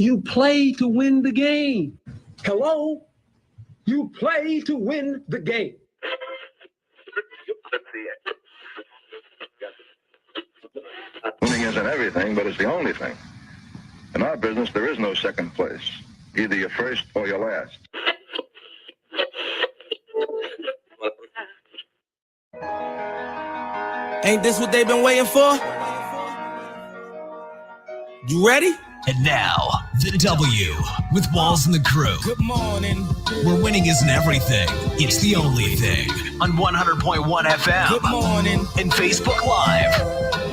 You play to win the game. Hello? You play to win the game. Winning isn't everything, but it's the only thing. In our business, there is no second place. Either you're first or you're last. Ain't this what they've been waiting for? You ready? And now, the W with Walls and the Crew. Good morning. Where winning isn't everything, it's the only thing. On 100.1 FM. Good morning. And Facebook Live.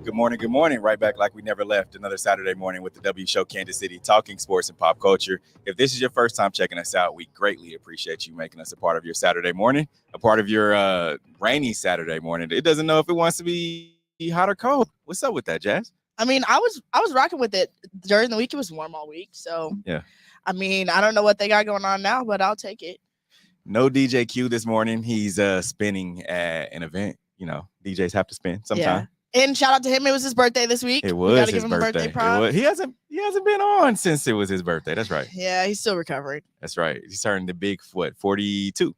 Good morning. Right back like we never left. Another Saturday morning with the W Show Kansas City, talking sports and pop culture. If this is your first time checking us out, we greatly appreciate you making us a part of your Saturday morning, a part of your rainy Saturday morning. It doesn't know if it wants to be hot or cold. What's up with that, Jazz? I mean, I was rocking with it during the week. It was warm all week. So, yeah. I mean, I don't know what they got going on now, but I'll take it. No DJ Q this morning. He's spinning at an event. You know, DJs have to spin sometime. Yeah. And shout out to him. It was his birthday this week. It was his birthday. He hasn't been on since it was his birthday. That's right. Yeah, he's still recovering. That's right. He's turning the big, 42?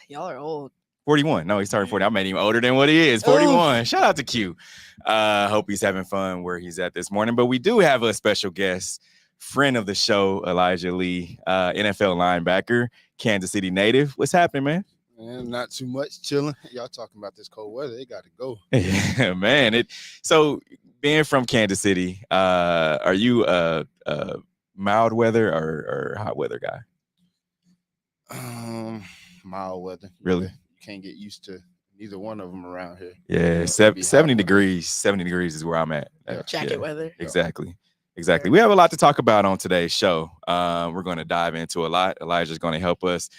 Y'all are old. 41. No, he's turning 40. I made him older than what he is. 41. Ooh. Shout out to Q. Hope he's having fun where he's at this morning. But we do have a special guest, friend of the show, Elijah Lee, NFL linebacker, Kansas City native. What's happening, man? Man, not too much, chilling. Y'all talking about this cold weather? They got to go. Yeah, man. So being from Kansas City, are you a mild weather or hot weather guy? Mild weather. Really? You can't get used to neither one of them around here. Yeah, 70 degrees. 70 degrees is where I'm at. Jacket weather. Exactly. We have a lot to talk about on today's show. We're going to dive into a lot. Elijah's going to help us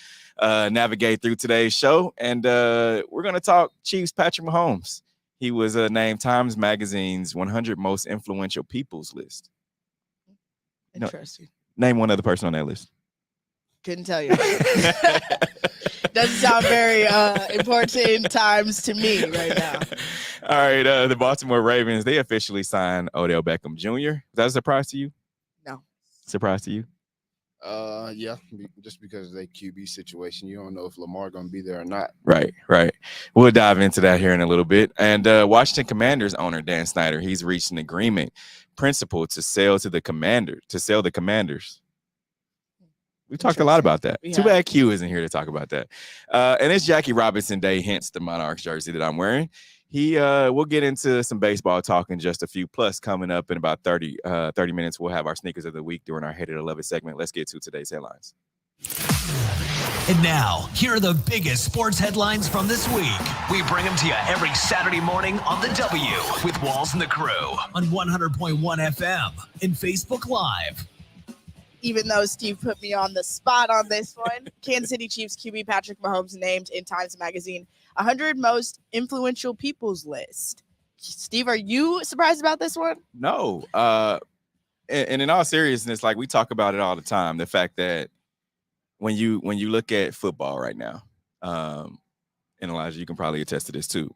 navigate through today's show, and we're going to talk Chiefs Patrick Mahomes. He was named Times Magazine's 100 most influential people's list. Interesting. Name one other person on that list. Couldn't tell you. Doesn't sound very important times to me right now. All right, the Baltimore Ravens, they officially signed Odell Beckham Jr. Is that a surprise to you? No. Surprise to you? Yeah, just because of the QB situation, you don't know if Lamar gonna be there or not. Right. We'll dive into that here in a little bit. And Washington Commanders owner Dan Snyder, he's reached an agreement principle to sell the Commanders. We talked a lot about that. Too bad Q isn't here to talk about that. And it's Jackie Robinson Day, hence the Monarchs jersey that I'm wearing. We'll get into some baseball talk in just a few. Plus, coming up in about 30 minutes, we'll have our sneakers of the week during our Hated or Love It segment. Let's get to today's headlines. And now, here are the biggest sports headlines from this week. We bring them to you every Saturday morning on the W with Walls and the Crew on 100.1 FM and Facebook Live. Even though Steve put me on the spot on this one, Kansas City Chiefs QB Patrick Mahomes named in Times Magazine 100 most influential people's list. Steve, are you surprised about this one? No. And in all seriousness, like we talk about it all the time, the fact that when you look at football right now, and Elijah, you can probably attest to this too.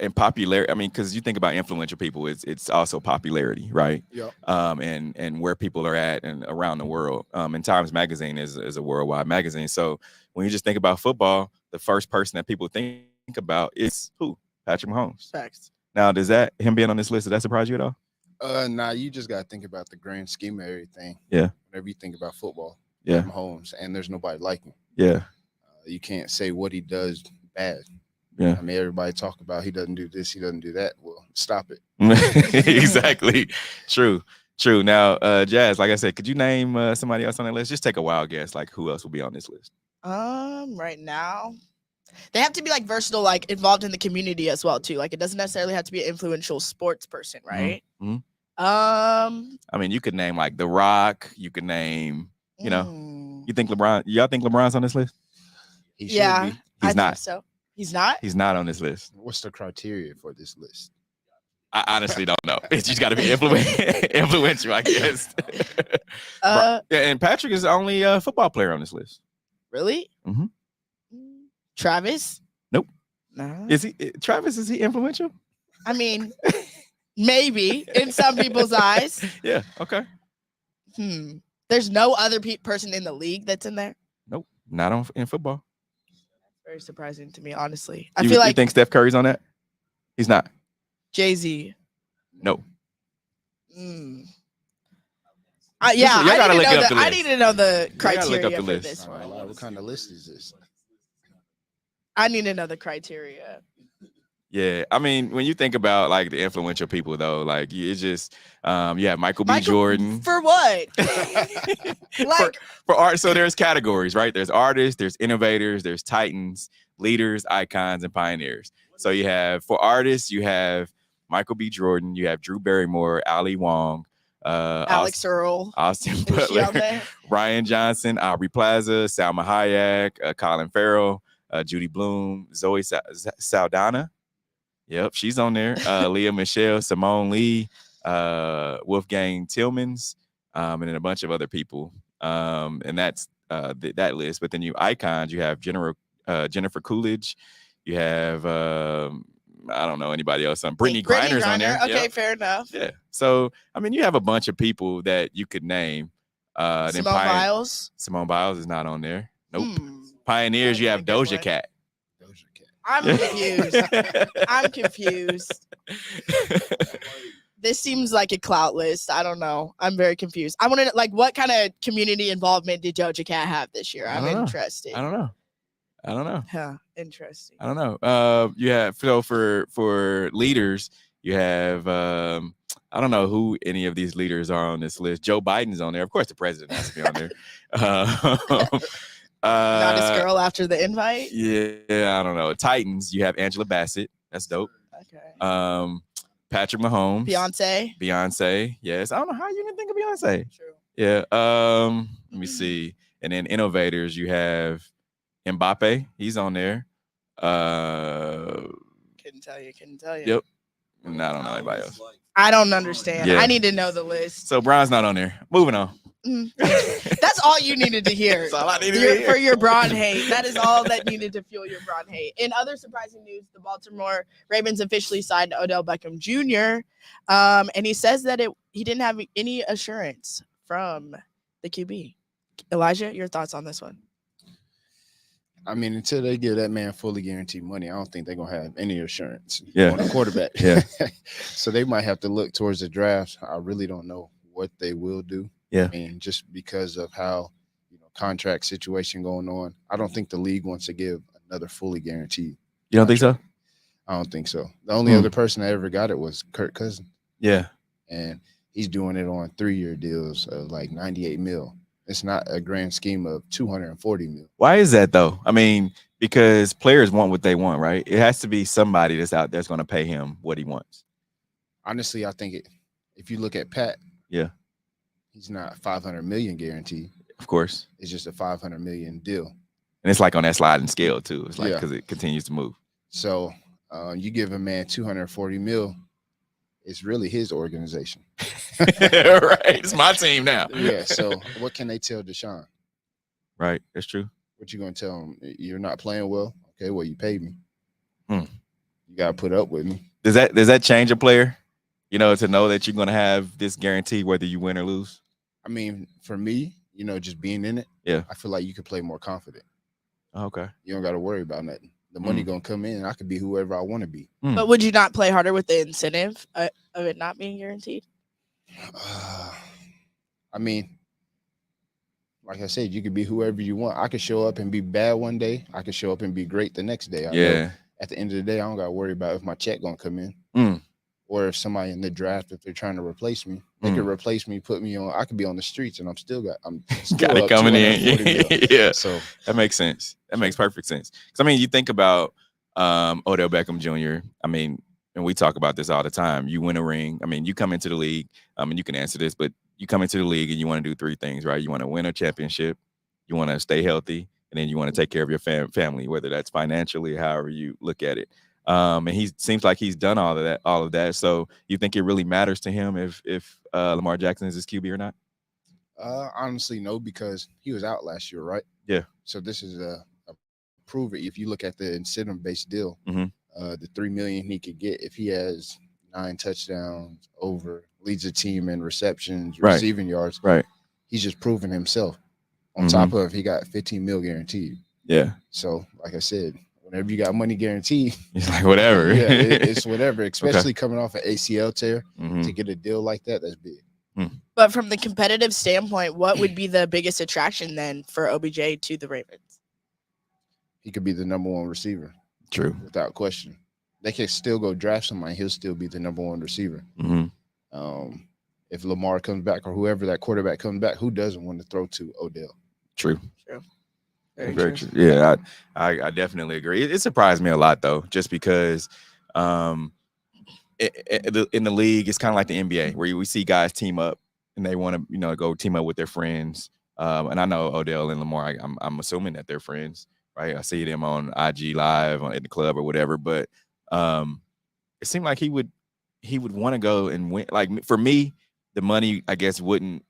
And popularity, I mean, because you think about influential people, it's also popularity, right? Yeah. And where people are at and around the world. And Times Magazine is a worldwide magazine. So when you just think about football, the first person that people think about is who? Patrick Mahomes. Facts. Now, does him being on this list, does that surprise you at all? Nah, you just got to think about the grand scheme of everything. Yeah. Whenever you think about football, yeah, Mahomes, and there's nobody like him. Yeah. You can't say what he does bad. Yeah. I mean, everybody talk about he doesn't do this, he doesn't do that. Well, stop it. Exactly. True. Now, Jazz, like I said, could you name somebody else on that list? Just take a wild guess, like who else will be on this list? Right now, they have to be like versatile, like involved in the community as well too. Like it doesn't necessarily have to be an influential sports person, right? Mm-hmm. I mean, you could name like The Rock. You could name, you know, you think LeBron? Y'all think LeBron's on this list? He should be. He's not. Think so. He's not? He's not on this list. What's the criteria for this list? I honestly don't know. It's just got to be influential, I guess. Yeah, and Patrick is the only football player on this list. Really? Mhm. Travis? Nope. No. Is he Travis? Is he influential? I mean, maybe in some people's eyes. Yeah. Okay. There's no other person in the league that's in there. Nope. Not in football. Very surprising to me, honestly. You think Steph Curry's on that? He's not. Jay-Z. No. I need to know the criteria for list. this one. What kind of list is this? I need to know the criteria. Yeah, I mean, when you think about like the influential people, though, like it's just you have Michael B. Jordan for what? for art. So there's categories, right? There's artists, there's innovators, there's titans, leaders, icons, and pioneers. So you have for artists, you have Michael B. Jordan, you have Drew Barrymore, Ali Wong, Alex Earl, Austin Butler, Ryan Johnson, Aubrey Plaza, Salma Hayek, Colin Farrell, Judy Blume, Zoe Saldana. Yep, she's on there. Leah Michelle, Simone Lee, Wolfgang Tillmans, and then a bunch of other people. And that's that list. But then you icons, you have Jennifer Coolidge, you have I don't know anybody else. Brittany Griner's on there. Okay, yep. fair enough. Yeah. So I mean, you have a bunch of people that you could name. Simone Biles. Simone Biles is not on there. Nope. Pioneers, you have Doja Cat. I'm confused. This seems like a clout list. I don't know. I'm very confused. I want to what kind of community involvement did Doja Cat have this year? I'm interested. I don't know. Huh, interesting. I don't know. You have for leaders, you have I don't know who any of these leaders are on this list. Joe Biden's on there. Of course, the president has to be on there. Not his girl after the invite. Yeah, I don't know. Titans, you have Angela Bassett. That's dope. Okay. Patrick Mahomes. Beyonce. Yes. I don't know how you didn't think of Beyonce. True. Yeah. Let me see. And then innovators, you have Mbappe. He's on there. Couldn't tell you. Yep. And I don't know anybody else. I don't understand. Yeah. I need to know the list. So Brian's not on there. Moving on. That's all you needed to hear. That's all I needed to hear. For your Braun hate. That is all that needed to fuel your Braun hate. In other surprising news, the Baltimore Ravens officially signed Odell Beckham Jr. And he says that he didn't have any assurance from the QB. Elijah, your thoughts on this one? I mean, until they give that man fully guaranteed money, I don't think they're going to have any assurance on a quarterback. Yeah. So they might have to look towards the draft. I really don't know what they will do. Yeah. I mean, just because of how, contract situation going on, I don't think the league wants to give another fully guaranteed. You don't think so? I don't think so. The only other person that ever got it was Kirk Cousins. Yeah. And he's doing it on 3-year deals of like $98 million. It's not a grand scheme of $240 million. Why is that though? I mean, because players want what they want, right? It has to be somebody that's out there's going to pay him what he wants. Honestly, I think if you look at Pat, yeah, he's not $500 million guaranteed. Of course, it's just a $500 million deal, and it's like on that sliding scale too. It's like because it continues to move. So you give a man $240 million. It's really his organization. Right. It's my team now. Yeah. So what can they tell Deshaun? Right. That's true. What you going to tell him? You're not playing well? Okay. Well, you paid me. You got to put up with me. Does that change a player? To know that you're going to have this guarantee whether you win or lose? I mean, for me, just being in it, yeah, I feel like you could play more confident. Okay. You don't got to worry about nothing. The money going to come in. I could be whoever I want to be. But would you not play harder with the incentive of it not being guaranteed? I mean, like I said, you could be whoever you want. I could show up and be bad one day. I could show up and be great the next day. At the end of the day, I don't got to worry about if my check going to come in. Or if somebody in the draft, if they're trying to replace me, they could replace me, put me on. I could be on the streets, and I'm still got it coming in. Yeah, so that makes sense. That makes perfect sense. Because I mean, you think about Odell Beckham Jr. I mean, and we talk about this all the time. You win a ring. I mean, you come into the league. And you can answer this, but you come into the league and you want to do 3 things, right? You want to win a championship, you want to stay healthy, and then you want to take care of your family, whether that's financially, however you look at it. And he seems like he's done all of that. So you think it really matters to him if Lamar Jackson is his QB or not? Honestly, no, because he was out last year, right? Yeah. So this is a prove it. If you look at the incentive-based deal, Mhm. The $3 million he could get if he has 9 touchdowns, leads the team in receptions, Right. receiving yards. Right. He's just proven himself. On top of he got $15 million guaranteed. Yeah. So, like I said, whenever you got money guaranteed, It's like whatever. yeah, it's whatever. Especially coming off an ACL tear to get a deal like that, that's big. But from the competitive standpoint, what would be the biggest attraction then for OBJ to the Ravens? He could be the number 1 receiver. True. Without question. They can still go draft somebody. He'll still be the number 1 receiver. If Lamar comes back or whoever that quarterback comes back, who doesn't want to throw to Odell? True. Very true. Yeah, I definitely agree. It surprised me a lot though, just because in the league, it's kind of like the NBA where we see guys team up and they want to, go team up with their friends. And I know Odell and Lamar, I'm assuming that they're friends, right? I see them on IG Live at the club or whatever, but it seemed like he would want to go and win. Like for me, the money, I guess, wouldn't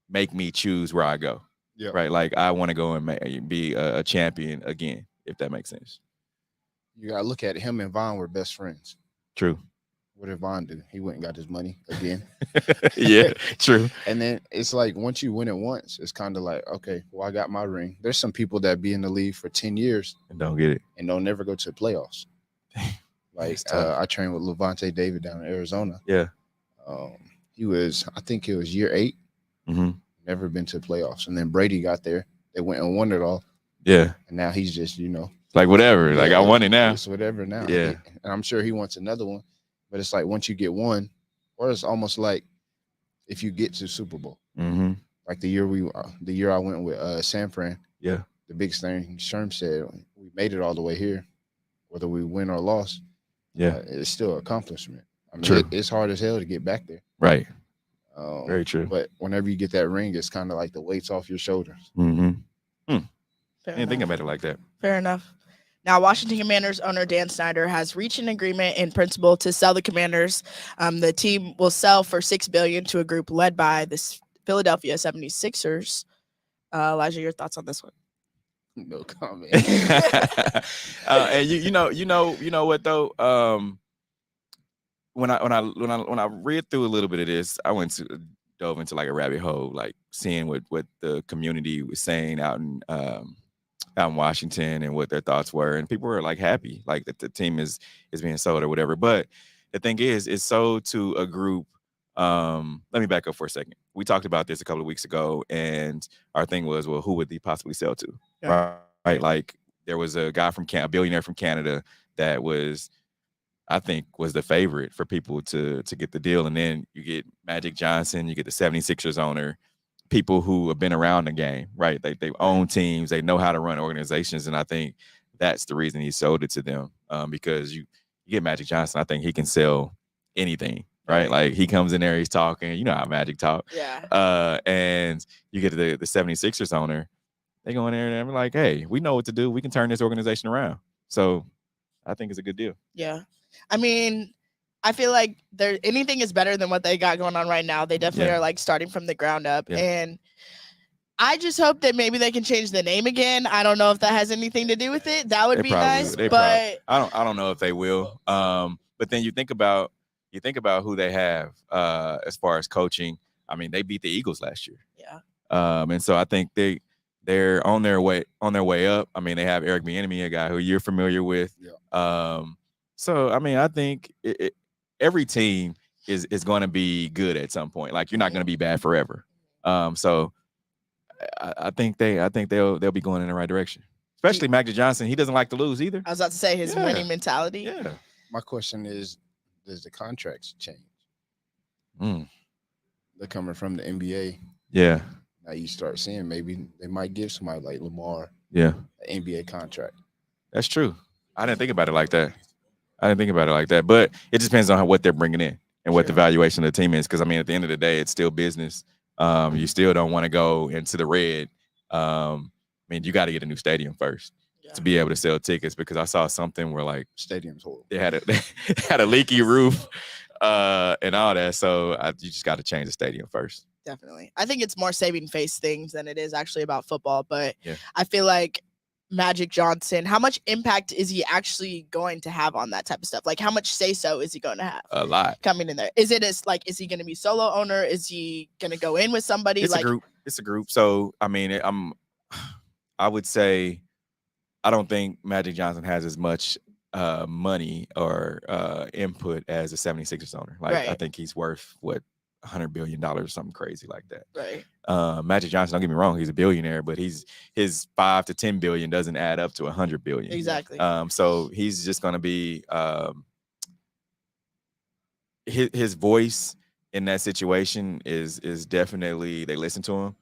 make me choose where I go. Yeah. Right. Like I want to go and be a champion again, if that makes sense. You got to look at it. Him and Vaughn were best friends. True. What did Vaughn do? He went and got his money again. Yeah, true. And then it's like once you win it once, it's kind of like, okay, well, I got my ring. There's some people that be in the league for 10 years and don't get it. And don't never go to the playoffs. Like I trained with Levante David down in Arizona. Yeah. I think it was year 8. Never been to the playoffs. And then Brady got there. They went and won it all. Yeah. And now he's just, like whatever. Like I won it now. It's whatever now. Yeah. And I'm sure he wants another one. But it's like once you get one, or it's almost like if you get to Super Bowl. Like the year I went with San Fran. Yeah. The biggest thing Sherm said, we made it all the way here, whether we win or lost. Yeah. It's still an accomplishment. I mean, True. It's hard as hell to get back there. Right. Very true. But whenever you get that ring, it's kind of like the weight's off your shoulders. I didn't think about it like that. Fair enough. Now, Washington Commanders owner Dan Snyder has reached an agreement in principle to sell the Commanders. The team will sell for $6 billion to a group led by the Philadelphia 76ers. Elijah, your thoughts on this one? No comment. And you know what though? When I read through a little bit of this, I dove into like a rabbit hole, like seeing what the community was saying out in Washington and what their thoughts were, and people were like happy, like that the team is being sold or whatever. But the thing is, it's sold to a group. Let me back up for a second. We talked about this a couple of weeks ago, and our thing was, well, who would they possibly sell to? Yeah. Right? Like there was a guy a billionaire from Canada that was, I think, was the favorite for people to get the deal. And then you get Magic Johnson, you get the 76ers owner, people who have been around the game, right? They own teams, they know how to run organizations. And I think that's the reason he sold it to them. Because you get Magic Johnson, I think he can sell anything, right? Like he comes in there, he's talking, you know how Magic talk. Yeah. And you get the 76ers owner, they go in there and they're like, hey, we know what to do. We can turn this organization around. So I think it's a good deal. Yeah. I mean, I feel like anything is better than what they got going on right now. They definitely are like starting from the ground up. Yeah. And I just hope that maybe they can change the name again. I don't know if that has anything to do with it. That would be nice. But I don't know if they will. But then you think about who they have as far as coaching. I mean, they beat the Eagles last year. Yeah. And so I think they're on their way up. I mean, they have Eric Bieniemy, a guy who you're familiar with. Yeah. So I mean, I think every team is going to be good at some point. Like you're not going to be bad forever. So I think they'll be going in the right direction. Especially Magic Johnson. He doesn't like to lose either. I was about to say his winning mentality. Yeah. My question is, does the contracts change? They're coming from the NBA. Yeah. Now you start seeing maybe they might give somebody like Lamar an NBA contract. That's true. I didn't think about it like that. But it just depends on what they're bringing in and what the valuation of the team is. Because, I mean, at the end of the day, it's still business. You still don't want to go into the red. I mean, you got to get a new stadium first. to be able to sell tickets, because I saw something where like Stadium's horrible. they had a leaky roof and all that. So you just got to change the stadium first. Definitely. I think it's more saving face things than it is actually about football. But yeah. I feel like Magic Johnson, how much impact is he actually going to have on that type of stuff? Like, how much say-so is he going to have? A lot. Coming in there. Is he going to be solo owner? Is he going to go in with somebody? It's a group. It's a group. So, I mean, I would say I don't think Magic Johnson has as much money or input as a 76ers owner. Like, right. I think he's worth, what, $100 billion or something crazy like that. Right. Magic Johnson, don't get me wrong, he's a billionaire, but his 5 to 10 billion doesn't add up to 100 billion. Exactly. So he's just going to be his voice in that situation is definitely, they listen to him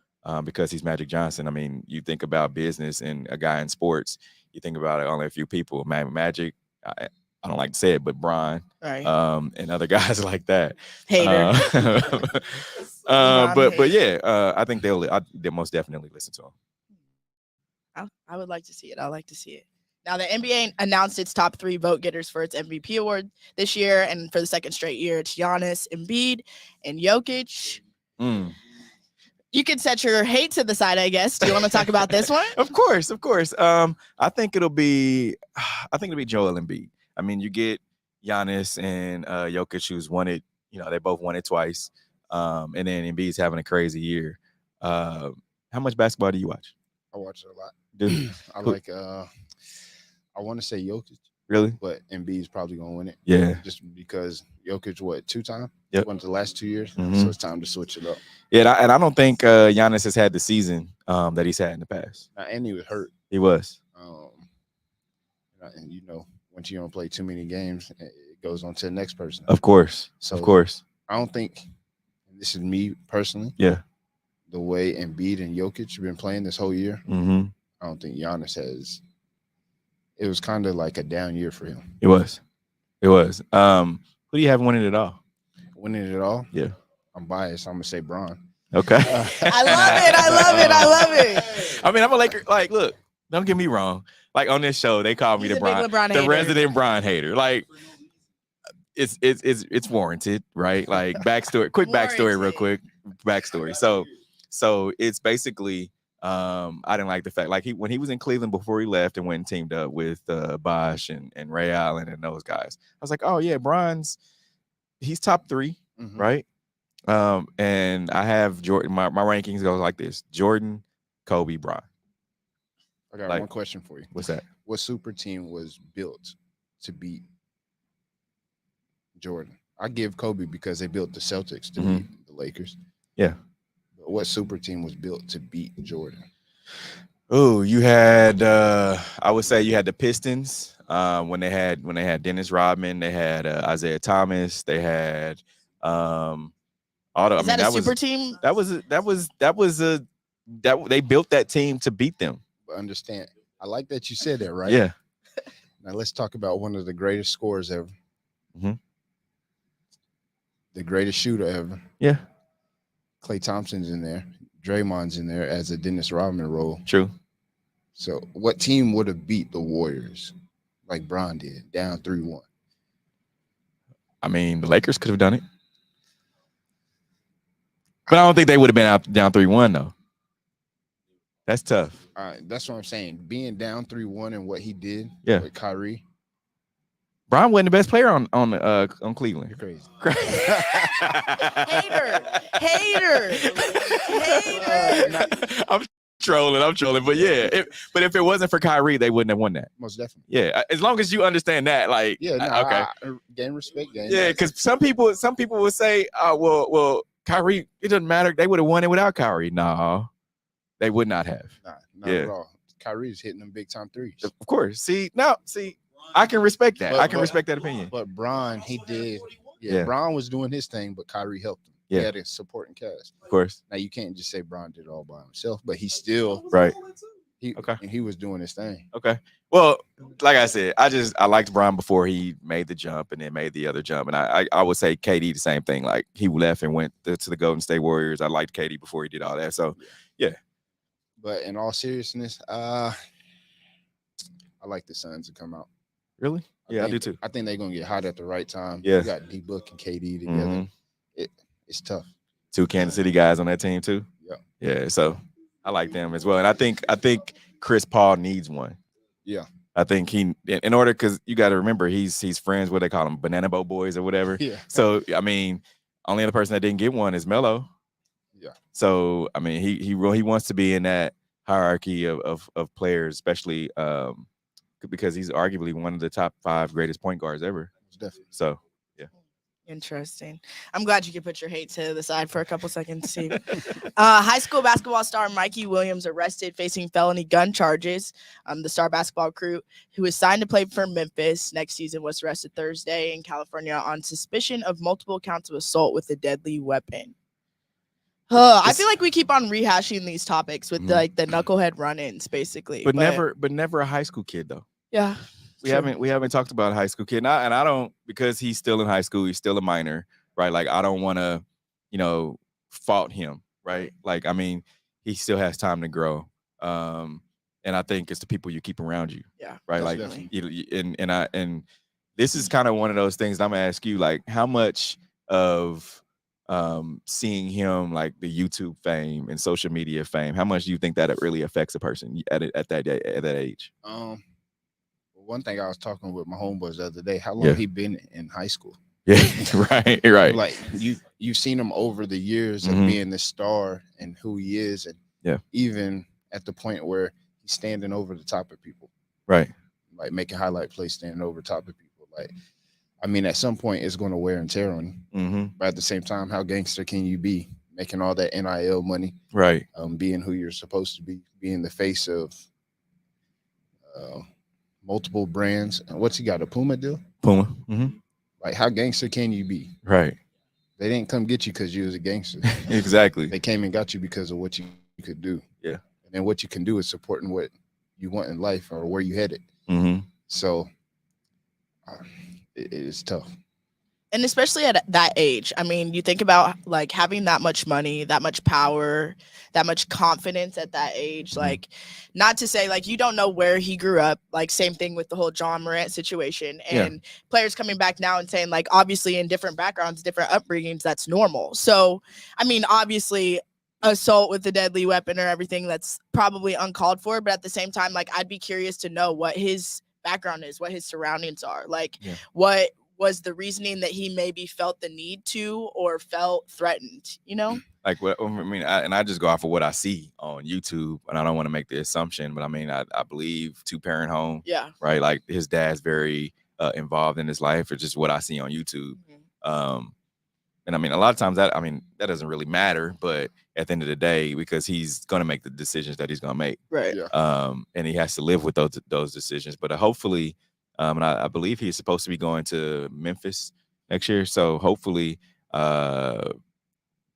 because he's Magic Johnson. I mean, you think about business and a guy in sports, you think about only a few people. Magic, I don't like to say it, but Bron, right. And other guys like that. Hater. But yeah, I think they'll most definitely listen to him. I would like to see it. I like to see it. Now, the NBA announced its top 3 vote getters for its MVP award this year, and for the second straight year, it's Giannis, Embiid, and Jokic. You can set your hate to the side, I guess. Do you want to talk about this one? Of course. I think it'll be Joel Embiid. I mean, you get Giannis and Jokic, who's won it. You know, they both won it twice. And then Embiid's having a crazy year. How much basketball do you watch? I watch it a lot. Dude, I like. I want to say Jokic. Really? But Embiid's probably gonna win it. Yeah. Just because Jokic, 2-time? Yep. Won the last 2 years, Mm-hmm. so it's time to switch it up. Yeah, and I don't think Giannis has had the season that he's had in the past. And he was hurt. He was. And once you don't play too many games, it goes on to the next person. Of course. So of course. I don't think, this is me personally. Yeah. The way Embiid and Jokic have been playing this whole year, mm-hmm. I don't think Giannis has. It was kind of like a down year for him. It was. Who do you have winning it all? Winning it all? Yeah. I'm biased. I'm gonna say Bron. Okay. I love it. I mean, I'm a Laker. Like, look, don't get me wrong. Like on this show, they call me the resident Bron hater. Like, it's warranted, right? Like backstory, real quick backstory. So it's basically, I didn't like the fact, like when he was in Cleveland before he left and went and teamed up with Bosh and Ray Allen and those guys. I was like, oh yeah, he's top 3, mm-hmm. right? And I have Jordan. My rankings go like this: Jordan, Kobe, Bron. I got one question for you. What's that? What super team was built to beat Jordan? I give Kobe because they built the Celtics to beat the Lakers. Yeah. But what super team was built to beat Jordan? Oh, you had I would say you had the Pistons when they had Dennis Rodman, they had Isaiah Thomas, they had super team? They built that team to beat them. But understand, I like that you said that, right? Yeah. Now let's talk about one of the greatest scorers ever. Mm-hmm. The greatest shooter ever. Yeah. Klay Thompson's in there. Draymond's in there as a Dennis Rodman role. True. So what team would have beat the Warriors like Bron did, down 3-1? I mean, the Lakers could have done it. But I don't think they would have been down 3-1, though. That's tough. All right, that's what I'm saying. Being down 3-1 and what he did with Kyrie. Bron wasn't the best player on Cleveland. You're crazy. Hater. I'm trolling. But yeah, if it wasn't for Kyrie, they wouldn't have won that. Most definitely. Yeah, as long as you understand that, like, okay. Gain respect, game. Yeah, because some people would say, well, Kyrie, it doesn't matter. They would have won it without Kyrie. No, they would not have. Not at all. Kyrie's hitting them big time threes. Of course. See, I can respect that. I can respect that opinion. But Bron, he did. Yeah. Bron was doing his thing, but Kyrie helped him. Yeah. He had a supporting cast. Of course. Now you can't just say Bron did it all by himself, but he still right. He was doing his thing. Okay. Well, like I said, I liked Bron before he made the jump and then made the other jump. And I would say KD the same thing. Like he left and went to the Golden State Warriors. I liked KD before he did all that. So yeah. But in all seriousness, I like the Suns to come out. Really? Yeah, I do too. I think they're gonna get hot at the right time. Yeah. You got D-Book and KD together. It's tough. 2 Kansas City guys on that team too. Yeah. Yeah. So I like them as well. And I think Chris Paul needs one. Yeah. I think he, in order, because you got to remember, he's friends, what they call them, banana boat boys or whatever. Yeah. So I mean, only other person that didn't get one is Melo. Yeah. So I mean, he wants to be in that hierarchy of players, especially because he's arguably one of the top 5 greatest point guards ever. Definitely. So yeah. Interesting. I'm glad you could put your hate to the side for a couple seconds, Steve. High school basketball star Mikey Williams arrested facing felony gun charges. The star basketball recruit who is signed to play for Memphis next season was arrested Thursday in California on suspicion of multiple counts of assault with a deadly weapon. I feel like we keep on rehashing these topics with the knucklehead run-ins, basically. But never a high school kid though. Yeah. We haven't talked about a high school kid, and I don't, because he's still in high school, he's still a minor, right? Like I don't want to, fault him, right? Like I mean, he still has time to grow, and I think it's the people you keep around you, yeah, right? Like, and this is kind of one of those things that I'm gonna ask you, like, how much of seeing him, like the YouTube fame and social media fame, how much do you think that it really affects a person at that age? One thing I was talking with my homeboys the other day, how long he been in high school? Yeah, right. Like you've seen him over the years of being the star and who he is, and even at the point where he's standing over the top of people, right? Like making highlight plays, standing over top of people. Like, I mean, at some point it's going to wear and tear on you. But at the same time, how gangster can you be making all that NIL money? Right. Being who you're supposed to be, being the face of multiple brands. What's he got, a Puma deal? Puma. Like, how gangster can you be? Right. They didn't come get you because you was a gangster. Exactly. They came and got you because of what you could do. Yeah. And then what you can do is supporting what you want in life or where you headed. So it is tough. And especially at that age, I mean, you think about like having that much money, that much power, that much confidence at that age. Like, not to say like you don't know where he grew up, like same thing with the whole John Morant situation, and players coming back now and saying like, obviously in different backgrounds, different upbringings, that's normal. So, I mean, obviously assault with a deadly weapon or everything, that's probably uncalled for. But at the same time, like, I'd be curious to know what his background is, what his surroundings are, like what was the reasoning that he maybe felt the need to or felt threatened, Like, what I mean, I just go off of what I see on YouTube, and I don't want to make the assumption, but I mean, I believe 2-parent home. Yeah. Right. Like his dad's very involved in his life, or just what I see on YouTube. And I mean, a lot of times that doesn't really matter, but at the end of the day, because he's going to make the decisions that he's going to make. Right. Yeah. And he has to live with those decisions. But hopefully, and I believe he's supposed to be going to Memphis next year. So hopefully,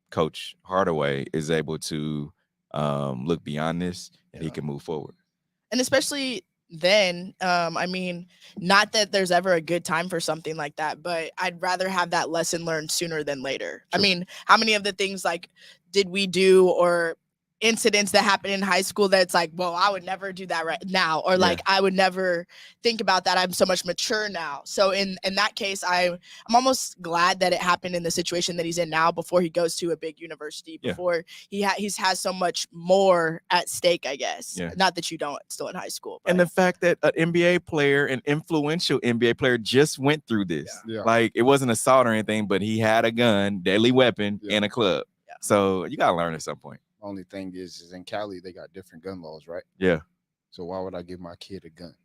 Coach Hardaway is able to look beyond this, and he can move forward. And especially then, I mean, not that there's ever a good time for something like that, but I'd rather have that lesson learned sooner than later. True. I mean, how many of the things like did we do or incidents that happened in high school that's like, well, I would never do that right now, or like I would never think about that. I'm so much mature now. So in that case, I'm almost glad that it happened in the situation that he's in now, before he goes to a big university, before he has so much more at stake, I guess. Not that you don't still in high school. But. And the fact that an NBA player, an influential NBA player, just went through this. Like, it wasn't assault or anything, but he had a gun, deadly weapon in a club. So you gotta learn at some point. Only thing is in Cali, they got different gun laws, right? Yeah. So why would I give my kid a gun?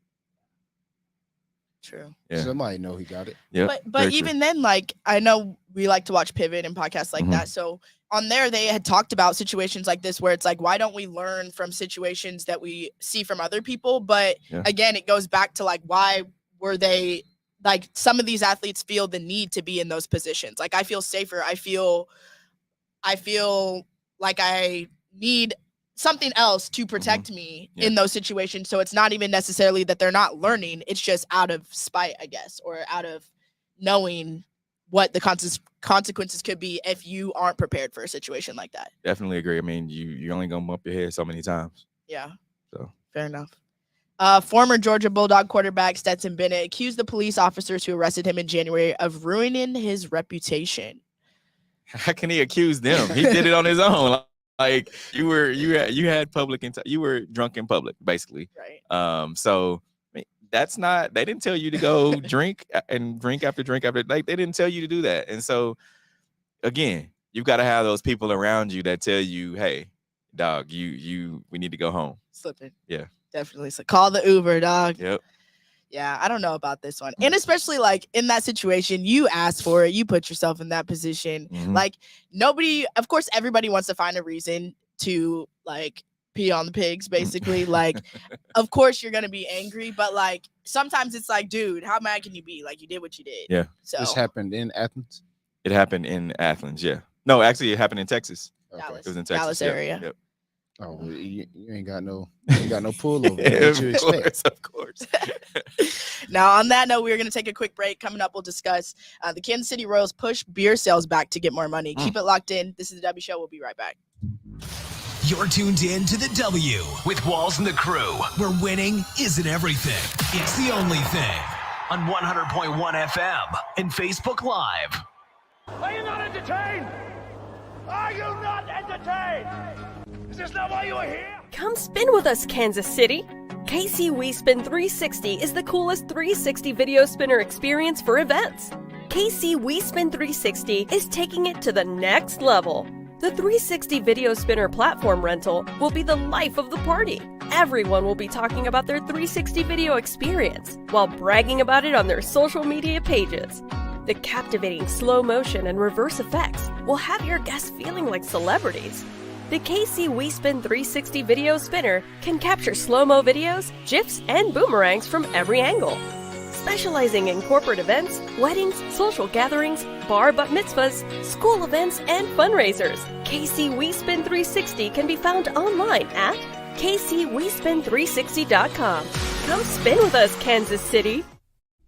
True. Yeah. Somebody know he got it. Yeah. But even then, like, I know we like to watch Pivot and podcasts like that. So on there, they had talked about situations like this where it's like, why don't we learn from situations that we see from other people? But again, it goes back to like, why were they like, some of these athletes feel the need to be in those positions. Like, I feel safer. I feel like I need something else to protect me in those situations. So it's not even necessarily that they're not learning. It's just out of spite, I guess, or out of knowing what the consequences could be if you aren't prepared for a situation like that. Definitely agree. I mean, you're only going to bump your head so many times. Yeah. So fair enough. Former Georgia Bulldog quarterback Stetson Bennett accused the police officers who arrested him in January of ruining his reputation. How can he accuse them? He did it on his own. Like you had public you were drunk in public, basically. Right. So that's not. They didn't tell you to go drink after drink after. Like they didn't tell you to do that. And so, again, you've got to have those people around you that tell you, "Hey, dog, we need to go home." Slipping. Yeah. Definitely. So call the Uber, dog. Yep. Yeah, I don't know about this one. And especially like in that situation, you asked for it. You put yourself in that position. Mhm. Like of course, everybody wants to find a reason to like pee on the pigs, basically. Like, of course you're going to be angry, but like sometimes it's like, dude, how mad can you be? Like you did what you did. Yeah. So This happened in Athens? It happened in Athens. Yeah. No, actually, it happened in Texas. Dallas. It was in Texas. Dallas Yep, area. Yep. Oh, well, you ain't got no pullover. What you expect? Of course. Now, on that note, we're going to take a quick break. Coming up, we'll discuss the Kansas City Royals push beer sales back to get more money. Keep it locked in. This is the W Show. We'll be right back. You're tuned in to the W with Walls and the Crew, where winning isn't everything. It's the only thing. On 100.1 FM and Facebook Live. Are you not entertained? Are you not entertained? Is this not why you are here? Come spin with us, Kansas City. KC We Spin 360 is the coolest 360 video spinner experience for events. KC We Spin 360 is taking it to the next level. The 360 video spinner platform rental will be the life of the party. Everyone will be talking about their 360 video experience while bragging about it on their social media pages. The captivating slow motion and reverse effects will have your guests feeling like celebrities. The KC We Spin 360 video spinner can capture slow-mo videos, GIFs, and boomerangs from every angle. Specializing in corporate events, weddings, social gatherings, bar bat mitzvahs, school events, and fundraisers, KC We Spin 360 can be found online at kcwespin360.com. Come spin with us, Kansas City.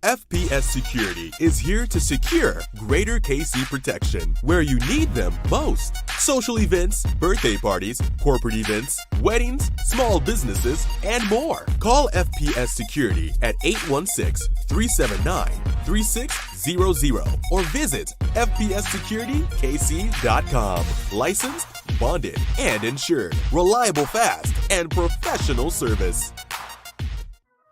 FPS Security is here to secure greater KC protection where you need them most. Social events, birthday parties, corporate events, weddings, small businesses, and more. Call FPS Security at 816-379-3600 or visit fpssecuritykc.com. Licensed, bonded, and insured. Reliable, fast, and professional service.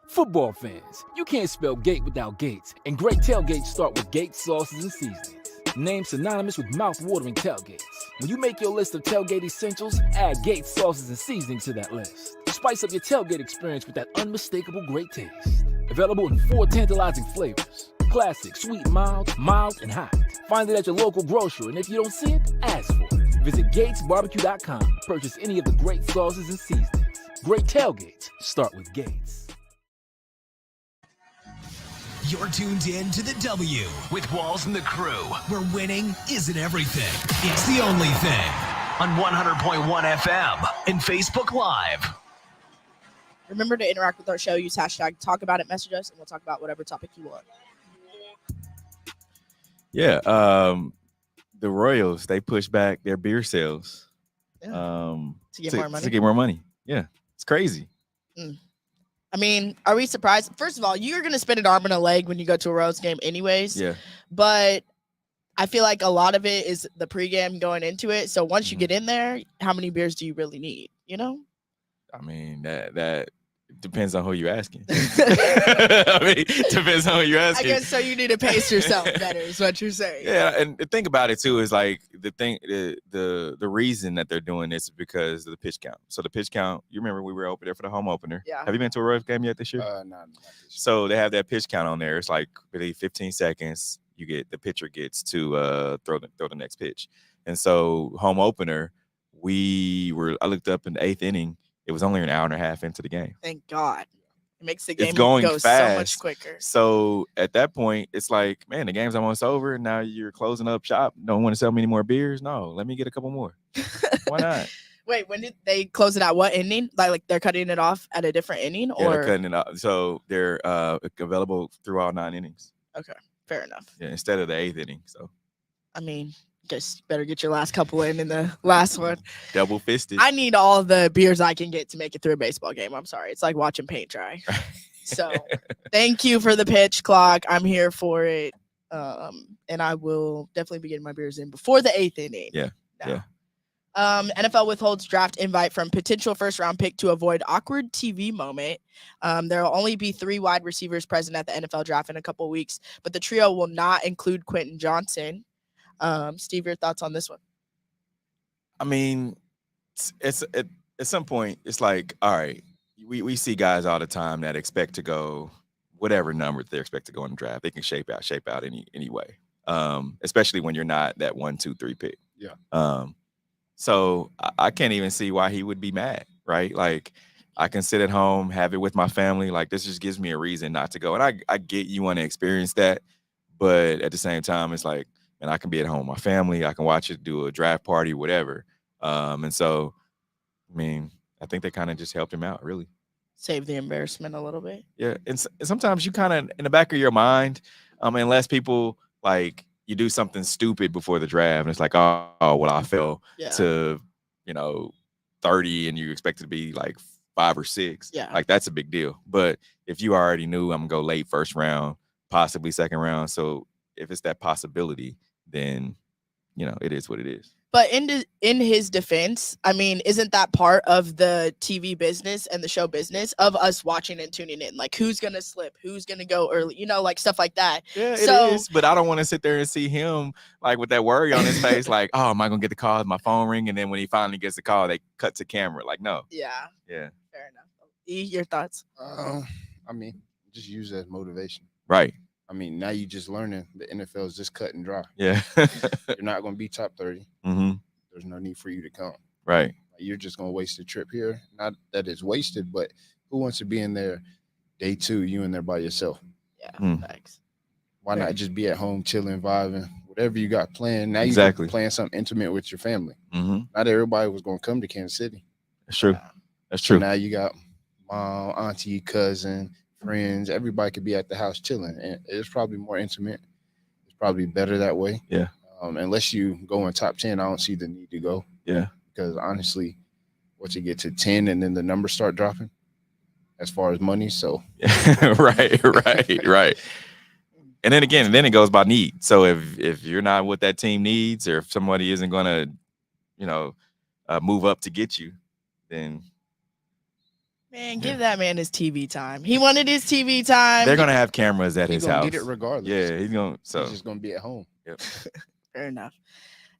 Football fans, you can't spell gate without Gates, and great tailgates start with Gates sauces and seasonings. Named synonymous with mouth-watering tailgates. When you make your list of tailgate essentials, add Gates sauces and seasonings to that list. Spice up your tailgate experience with that unmistakable great taste. Available in 4 tantalizing flavors. Classic, sweet, mild, and hot. Find it at your local grocer, and if you don't see it, ask for it. Visit GatesBarbecue.com to purchase any of the great sauces and seasonings. Great tailgates start with Gates. You're tuned in to the W with Walls and the Crew, where winning isn't everything. It's the only thing. On 100.1 FM and Facebook Live. Remember to interact with our show. Use hashtag talk about it, message us, and we'll talk about whatever topic you want. Yeah. The Royals, they push back their beer sales. Yeah. To get more money. To get more money. Yeah. It's crazy. I mean, are we surprised? First of all, you're going to spend an arm and a leg when you go to a Royals game anyways. Yeah. But I feel like a lot of it is the pregame going into it. So once you get in there, how many beers do you really need? You know? I mean, that depends on who you're asking. I mean, depends on who you're asking. I guess so. You need to pace yourself better, is what you're saying. Yeah, and the thing about it too is like the reason that they're doing this is because of the pitch count. So the pitch count, you remember we were over there for the home opener. Yeah. Have you been to a Royals game yet this year? No, not this year. So they have that pitch count on there. It's like really 15 seconds. The pitcher gets to throw the next pitch. And so home opener, I looked up in the 8th inning. It was only an hour and a half into the game. Thank God. It makes the game going go fast. so much quicker. So at that point, it's like, man, the game's almost over. Now you're closing up shop. Don't want to sell me any more beers? No, let me get a couple more. Why not? Wait, when did they close it at what inning? Like they're cutting it off at a different inning? Yeah, or they're cutting it off. So they're available through all 9 innings. Okay, fair enough. Yeah, instead of the 8th inning. So I mean, Guess you better get your last couple in the last one. Double fisted. I need all the beers I can get to make it through a baseball game. I'm sorry. It's like watching paint dry. So thank you for the pitch clock. I'm here for it. And I will definitely be getting my beers in before the 8th inning. Yeah. No. Yeah. NFL withholds draft invite from potential first-round pick to avoid awkward TV moment. There will only be 3 wide receivers present at the NFL draft in a couple weeks, but the trio will not include Quentin Johnson. Steve, your thoughts on this one? I mean, it's at some point, it's like, all right, we see guys all the time that expect to go whatever number they expect to go in the draft. They can shape out any way, especially when you're not that 1, 2, 3 pick. Yeah. So I can't even see why he would be mad, right? Like, I can sit at home, have it with my family. Like, this just gives me a reason not to go. And I get you want to experience that, but at the same time, it's like, and I can be at home with my family. I can watch it, do a draft party, whatever. And so, I mean, I think they kind of just helped him out, really. Save the embarrassment a little bit. Yeah, and sometimes you kind of, in the back of your mind, unless people, like, you do something stupid before the draft, and it's like, oh well, I fell to, 30, and you expect it to be like 5 or 6. Yeah. Like, that's a big deal. But if you already knew I'm going to go late first round, possibly second round, so if it's that possibility, then, it is what it is. But in his defense, I mean, isn't that part of the TV business and the show business of us watching and tuning in? Like, who's going to slip? Who's going to go early? Like stuff like that. Yeah, it is. But I don't want to sit there and see him, like, with that worry on his face, like, oh, am I going to get the call? Is my phone ring? And then when he finally gets the call, they cut to camera. Like, no. Yeah. Yeah. Fair enough. E, your thoughts? I mean, just use it as motivation. Right. I mean, now you just learning the NFL is just cut and dry. Yeah. You're not going to be top 30. Mm-hmm. There's no need for you to come. Right. You're just going to waste a trip here. Not that it's wasted, but who wants to be in there day 2, you in there by yourself? Yeah, thanks. Why not just be at home, chilling, vibing, whatever you got planned. Now you're playing something intimate with your family. Mm-hmm. Not everybody was going to come to Kansas City. That's true. That's true. So now you got mom, auntie, cousin, friends. Everybody could be at the house chilling. And it's probably more intimate. It's probably better that way. Yeah. Unless you go in top 10, I don't see the need to go. Yeah. Because honestly, once you get to 10 and then the numbers start dropping as far as money. So right. And then again, it goes by need. So if you're not what that team needs, or if somebody isn't going to, move up to get you, then. Man, give that man his TV time. He wanted his TV time. They're going to have cameras at his house. Get it regardless. Yeah, he's just going to be at home. Yep. Fair enough.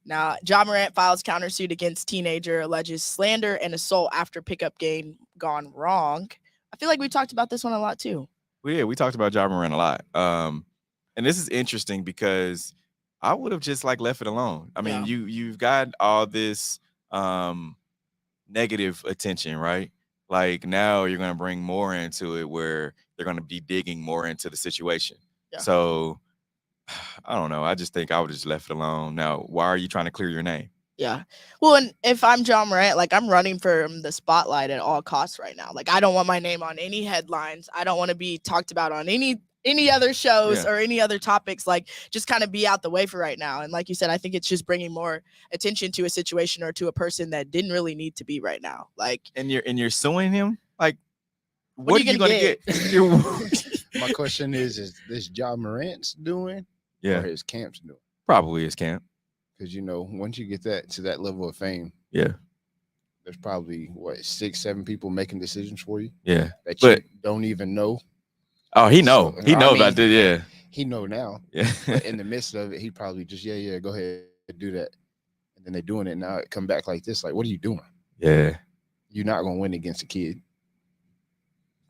Now, Ja Morant files countersuit against teenager, alleges slander and assault after pickup game gone wrong. I feel like we talked about this one a lot too. Well, yeah, we talked about Ja Morant a lot. And this is interesting because I would have just left it alone. I mean, you've got all this negative attention, right? Like, now you're going to bring more into it where they're going to be digging more into the situation. Yeah. So I don't know. I just think I would have just left it alone. Now, why are you trying to clear your name? Yeah. Well, and if I'm Ja Morant, I'm running from the spotlight at all costs right now. I don't want my name on any headlines. I don't want to be talked about on any other shows or any other topics. Just kind of be out the way for right now. And like you said, I think it's just bringing more attention to a situation or to a person that didn't really need to be right now. And you're suing him? What are you going to get? My question is this Ja Morant's doing? Or his camp's doing? Probably his camp. Because, once you get to that level of fame, there's probably 6, 7 people making decisions for you. Yeah. That you don't even know. Oh, he know. So, he know about this. Yeah. He know now. Yeah. But in the midst of it, he probably just, go ahead and do that. And then they're doing it. Now it come back like this. What are you doing? Yeah. You're not going to win against a kid.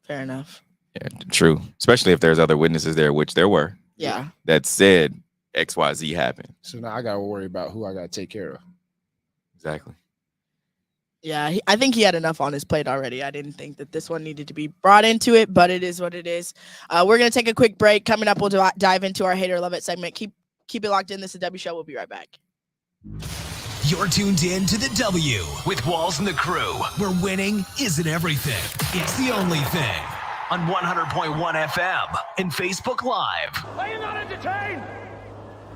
Fair enough. Yeah, true. Especially if there's other witnesses there, which there were. Yeah. That said XYZ happened. So now I got to worry about who I got to take care of. Exactly. Yeah, I think he had enough on his plate already. I didn't think that this one needed to be brought into it, but it is what it is. We're going to take a quick break. Coming up, we'll dive into our Hate or Love It segment. Keep it locked in. This is the W Show. We'll be right back. You're tuned in to the W with Walls and the Crew, where winning isn't everything. It's the only thing. On 100.1 FM and Facebook Live. Are you not entertained?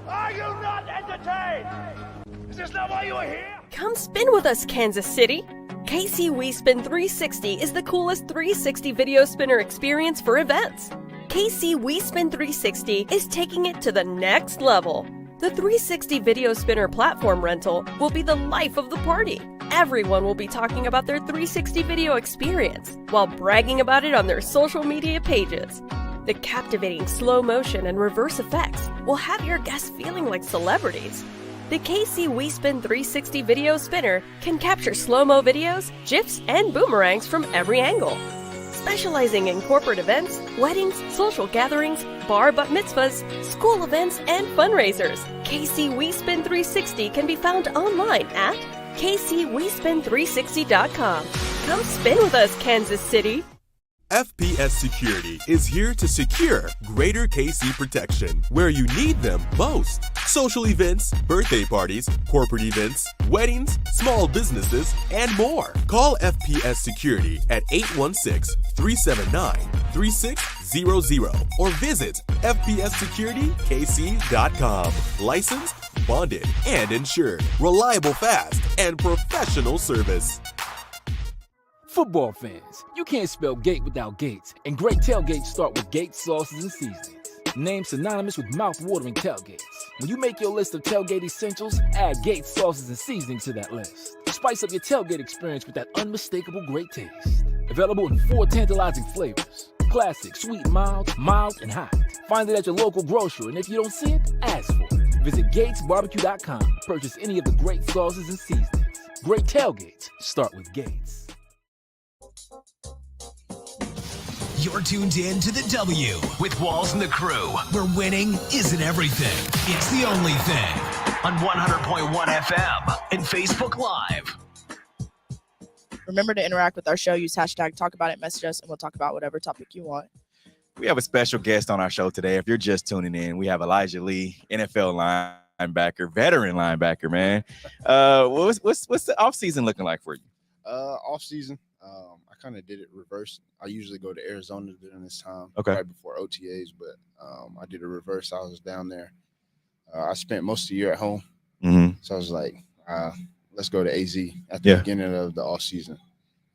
Are you not entertained? this not why you were here? Come spin with us, Kansas City. KC We Spin 360 is the coolest 360 video spinner experience for events. KC We Spin 360 is taking it to the next level. The 360 video spinner platform rental will be the life of the party. Everyone will be talking about their 360 video experience while bragging about it on their social media pages. The captivating slow motion and reverse effects will have your guests feeling like celebrities. The KC We Spin 360 video spinner can capture slow-mo videos, GIFs, and boomerangs from every angle. Specializing in corporate events, weddings, social gatherings, bar bat mitzvahs, school events, and fundraisers, KC We Spin 360 can be found online at kcwespin360.com. Come spin with us, Kansas City. FPS Security is here to secure greater KC protection where you need them most. Social events, birthday parties, corporate events, weddings, small businesses, and more. Call FPS Security at 816-379-3600 or visit fpssecuritykc.com. Licensed, bonded, and insured. Reliable, fast, and professional service. Football fans, you can't spell gate without Gates, and great tailgates start with Gates sauces and seasonings. Named synonymous with mouth-watering tailgates. When you make your list of tailgate essentials, add Gates sauces and seasonings to that list. Spice up your tailgate experience with that unmistakable great taste. Available in 4 tantalizing flavors: classic, sweet, mild, and hot. Find it at your local grocery, and if you don't see it, ask for it. Visit GatesBarbecue.com to purchase any of the great sauces and seasonings. Great tailgates start with Gates. You're tuned in to the W with Walls and the Crew, where winning isn't everything. It's the only thing. On 100.1 FM and Facebook Live. Remember to interact with our show. Use hashtag talk about it, message us, and we'll talk about whatever topic you want. We have a special guest on our show today. If you're just tuning in, we have Elijah Lee, NFL linebacker, veteran linebacker, man. What's the offseason looking like for you? Offseason, I kind of did it reverse. I usually go to Arizona during this time, okay, right before OTAs, but I did a reverse. I was down there. I spent most of the year at home, so I was like, let's go to AZ at the beginning of the off season,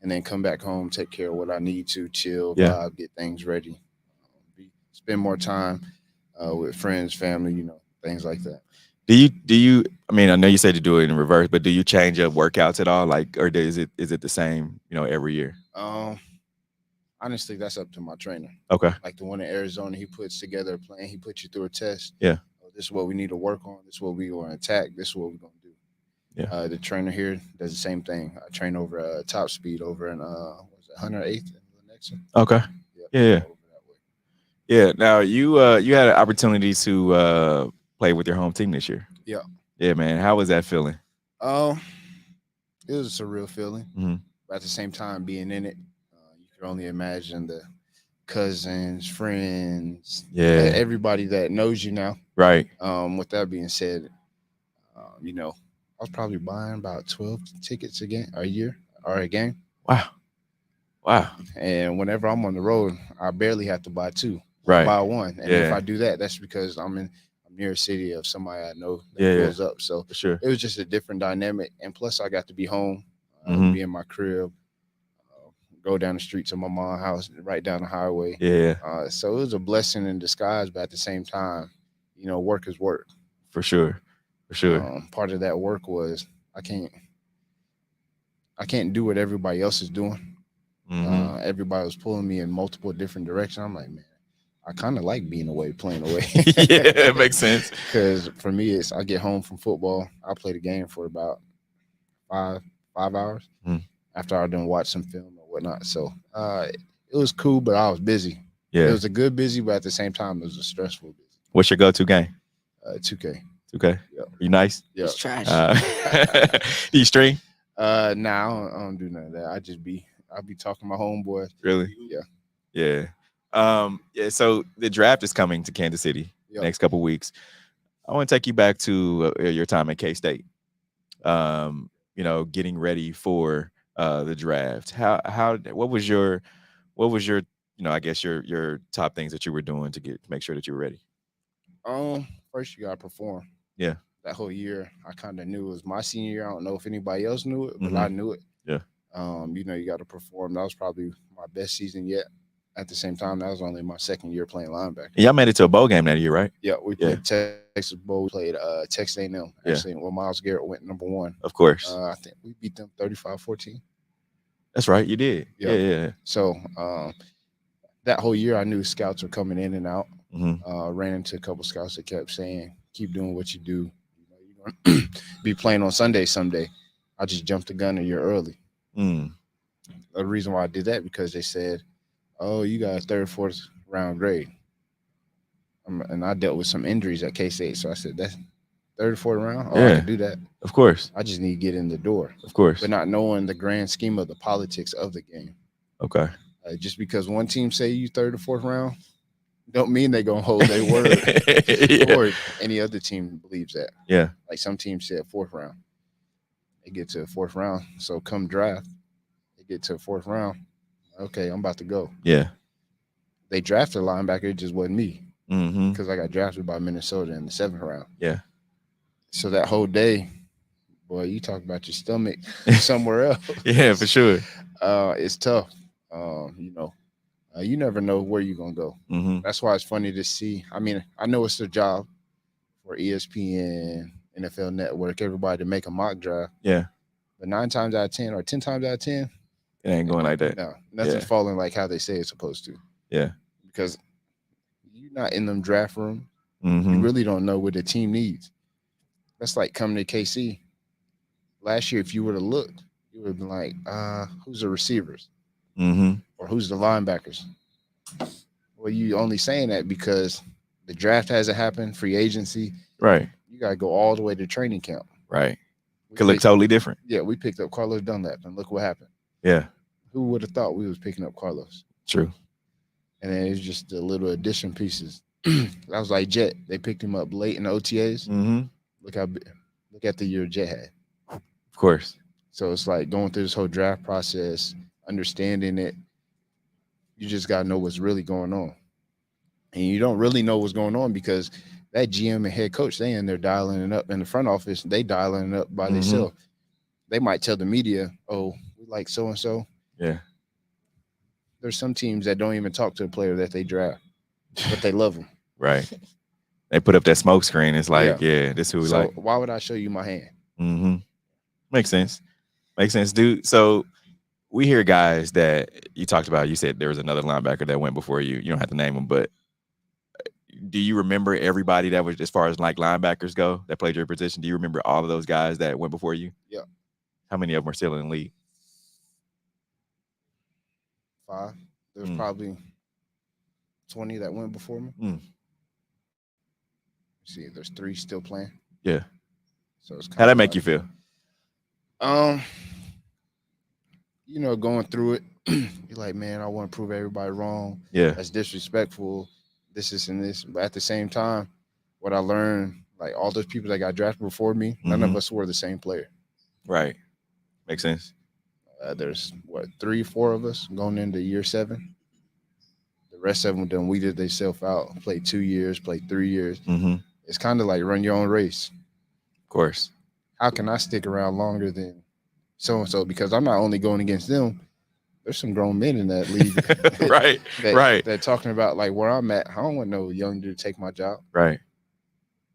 and then come back home, take care of what I need to, chill, vibe, get things ready, spend more time with friends, family, things like that. Do you? I mean, I know you said to do it in reverse, but do you change up workouts at all? Like, or is it the same, every year? Honestly, that's up to my trainer. Okay. Like the one in Arizona, he puts together a plan. He puts you through a test. Yeah. This is what we need to work on. This is what we're going to attack. This is what we're going to do. Yeah. The trainer here does the same thing. I train over top speed over in 108th and Lenexa. Okay. Yeah. Now you had an opportunity to play with your home team this year. Yeah. Yeah, man. How was that feeling? It was a surreal feeling. But at the same time, being in it, you can only imagine the cousins, friends, everybody that knows you now. Right. With that being said, I was probably buying about 12 tickets a year or a game. Wow. And whenever I'm on the road, I barely have to buy 2. Right. I buy 1. And if I do that, that's because I'm near a city of somebody I know that goes up. So for sure, it was just a different dynamic. And plus, I got to be home, be in my crib, go down the street to my mom's house, right down the highway. Yeah. So it was a blessing in disguise, but at the same time, work is work. For sure. Part of that work was I can't do what everybody else is doing. Everybody was pulling me in multiple different directions. I'm like, man, I kind of like being away, playing away. Yeah, it makes sense. Because for me, I get home from football. I play the game for about 5 hours after I done watch some film or whatnot. So it was cool, but I was busy. Yeah. It was a good busy, but at the same time, it was a stressful busy. What's your go-to game? 2K. 2K? Yep. You nice? Yeah. It's trash. Do you stream? Nah, I don't do none of that. I'll be talking to my homeboys. Really? Yeah. So the draft is coming to Kansas City next couple weeks. I want to take you back to your time at K-State. Getting ready for the draft. What was your I guess your top things that you were doing to make sure that you were ready? First you gotta perform. Yeah. that whole year, I kind of knew it was my senior year. I don't know if anybody else knew it, but I knew it. Yeah. You know, you got to perform. That was probably my best season yet. At the same time, that was only my second year playing linebacker. Y'all made it to a bowl game that year, right? Yeah, we played Texas Bowl. We played Texas A&M. Actually, when Myles Garrett went number 1. Of course. I think we beat them 35-14. That's right. You did. Yeah. So that whole year, I knew scouts were coming in and out. Ran into a couple scouts that kept saying, keep doing what you do. You know, you're going to be playing on Sunday someday. I just jumped the gun a year early. The reason why I did that, because they said, oh, you got a 3rd, 4th round grade. And I dealt with some injuries at K-State. So I said, that's 3rd, 4th round? Oh, I can do that. Of course. I just need to get in the door. Of course. But not knowing the grand scheme of the politics of the game. Okay. Just because one team say you 3rd or 4th round, don't mean they're going to hold their word. Or any other team believes that. Yeah. Like some teams said 4th round. They get to the 4th round. So come draft, they get to the 4th round. Okay, I'm about to go. Yeah. They drafted a linebacker. It just wasn't me. Because I got drafted by Minnesota in the 7th round. Yeah. So that whole day, boy, you talk about your stomach somewhere else. Yeah, for sure. It's tough. You know, you never know where you're going to go. That's why it's funny to see. I mean, I know it's their job for ESPN, NFL Network, everybody to make a mock draft. Yeah. But 9 times out of 10 or 10 times out of 10, it ain't going like that. No, nothing's falling like how they say it's supposed to. Yeah. Because you're not in them draft rooms. You really don't know what the team needs. That's like coming to KC. Last year, if you would have looked, you would have been like, who's the receivers? Or who's the linebackers? Well, you only saying that because the draft hasn't happened, free agency. Right. You got to go all the way to training camp. Right. Could look totally different. Yeah, we picked up Carlos Dunlap, and look what happened. Yeah. Who would have thought we was picking up Carlos? True. And then it's just the little addition pieces. That was like Jet. They picked him up late in the OTAs. Look at the year Jet had. Of course. So it's like going through this whole draft process, understanding it. You just got to know what's really going on. And you don't really know what's going on because that GM and head coach, they in there dialing it up. In the front office, they dialing it up by themselves. They might tell the media, oh, we like so-and-so. Yeah. There's some teams that don't even talk to a player that they draft, but they love them. Right. They put up that smoke screen. It's like, yeah this is who we like. Why would I show you my hand? Makes sense. Makes sense, dude. So we hear guys that you talked about. You said there was another linebacker that went before you. You don't have to name them, but do you remember everybody that was, as far as like linebackers go, that played your position? Do you remember all of those guys that went before you? Yeah. How many of them are still in the league? 5. There's probably 20 that went before me. See, there's 3 still playing. Yeah. So it's how'd that make you feel? You know, going through it, you're like, man, I want to prove everybody wrong. Yeah. That's disrespectful. This and this. But at the same time, what I learned, like all those people that got drafted before me, none of us were the same player. Right. Makes sense. There's 3, 4 of us going into year 7. The rest of them done weeded themselves out, played 2 years, played 3 years. It's kind of like run your own race. Of course. How can I stick around longer than so-and-so? Because I'm not only going against them. There's some grown men in that league. Right. They're talking about like where I'm at. I don't want no young dude to take my job. Right.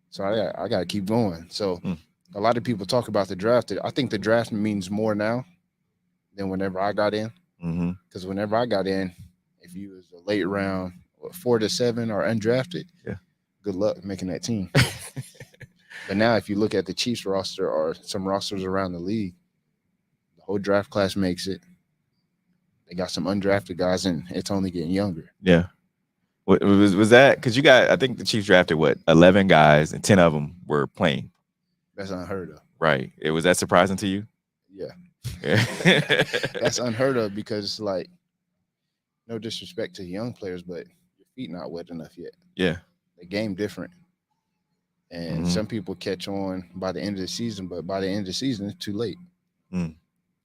So I got to keep going. So a lot of people talk about the draft. I think the draft means more now than whenever I got in. Because whenever I got in, if you was a late round, 4 to 7 or undrafted, good luck making that team. But now if you look at the Chiefs roster or some rosters around the league, the whole draft class makes it. They got some undrafted guys, and it's only getting younger. Yeah. Was that because you got? I think the Chiefs drafted 11 guys, and 10 of them were playing. That's unheard of. Right. Was that surprising to you? Yeah. That's unheard of because it's like, no disrespect to young players, but your feet not wet enough yet. Yeah. The game different. And some people catch on by the end of the season, but by the end of the season, it's too late.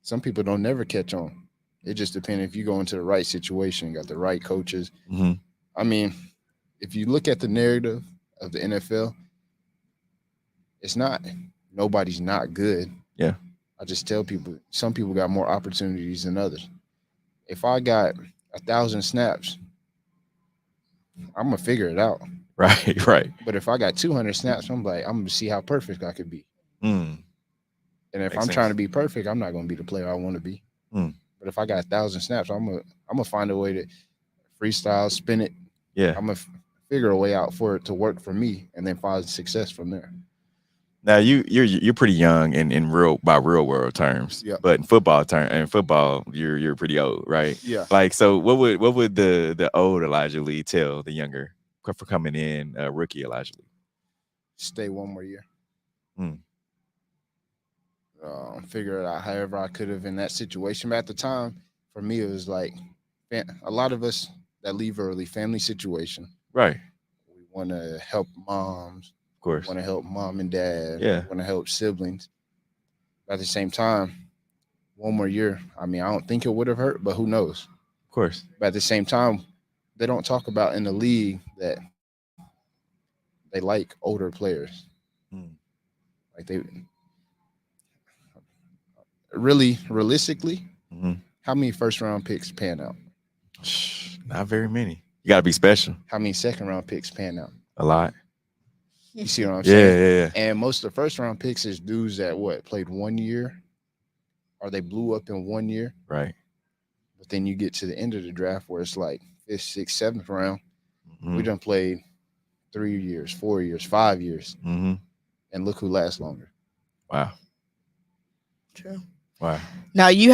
Some people don't never catch on. It just depends if you go into the right situation, got the right coaches. I mean, if you look at the narrative of the NFL, it's not. Nobody's not good. Yeah. I just tell people, some people got more opportunities than others. If I got 1,000 snaps, I'm gonna figure it out. Right. But if I got 200 snaps, I'm gonna see how perfect I could be. Mm. And if Makes I'm sense. trying to be perfect, I'm not gonna be the player I want to be. Mm. But if I got 1,000 snaps, I'm gonna find a way to freestyle, spin it. Yeah. I'm gonna figure a way out for it to work for me, and then find success from there. Now you're pretty young in real world terms, Yeah. but in football you're pretty old, right? Yeah. Like, so what would the old Elijah Lee tell the younger for coming in rookie Elijah Lee? Stay one more year. Mm. Figure it out however I could have in that situation. But at the time, for me, it was like a lot of us that leave early, family situation. Right. We want to help moms. Of course. We want to help mom and dad. Yeah. We want to help siblings. But at the same time, one more year, I mean, I don't think it would have hurt, but who knows? Of course. But at the same time, they don't talk about in the league that they like older players. Mm. Like they really, realistically, how many first-round picks pan out? Not very many. You got to be special. How many second-round picks pan out? A lot. You see what I'm saying? Yeah. And most of the first-round picks is dudes that played 1 year, or they blew up in 1 year. Right. But then you get to the end of the draft where it's like 5th, 6th, 7th round. Mm-hmm. We done played 3 years, 4 years, 5 years. Mm-hmm. And look who lasts longer. Wow. True. Wow. Now you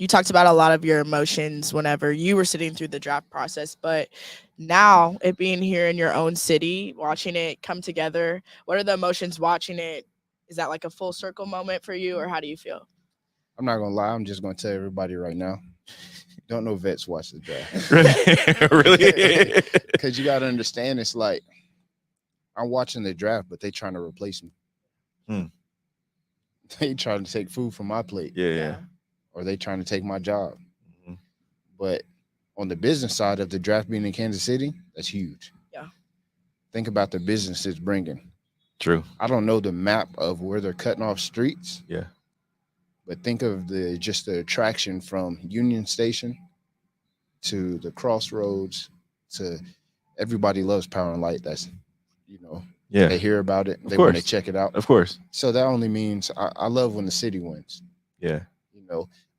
talked about a lot of your emotions whenever you were sitting through the draft process, but now it being here in your own city, watching it come together, what are the emotions watching it? Is that like a full circle moment for you, or how do you feel? I'm not gonna lie, I'm just gonna tell everybody right now. Don't know vets watch the draft. Really? Because you gotta understand, it's like I'm watching the draft, but they trying to replace me. They trying to take food from my plate. Yeah. Or they trying to take my job. Mm-hmm. But on the business side of the draft being in Kansas City, that's huge. Yeah. Think about the business it's bringing. True. I don't know the map of where they're cutting off streets. Yeah. But think of the attraction from Union Station to the Crossroads to everybody loves Power and Light. That's, yeah. They hear about it. They want to check it out. Of course. So that only means I love when the city wins. Yeah.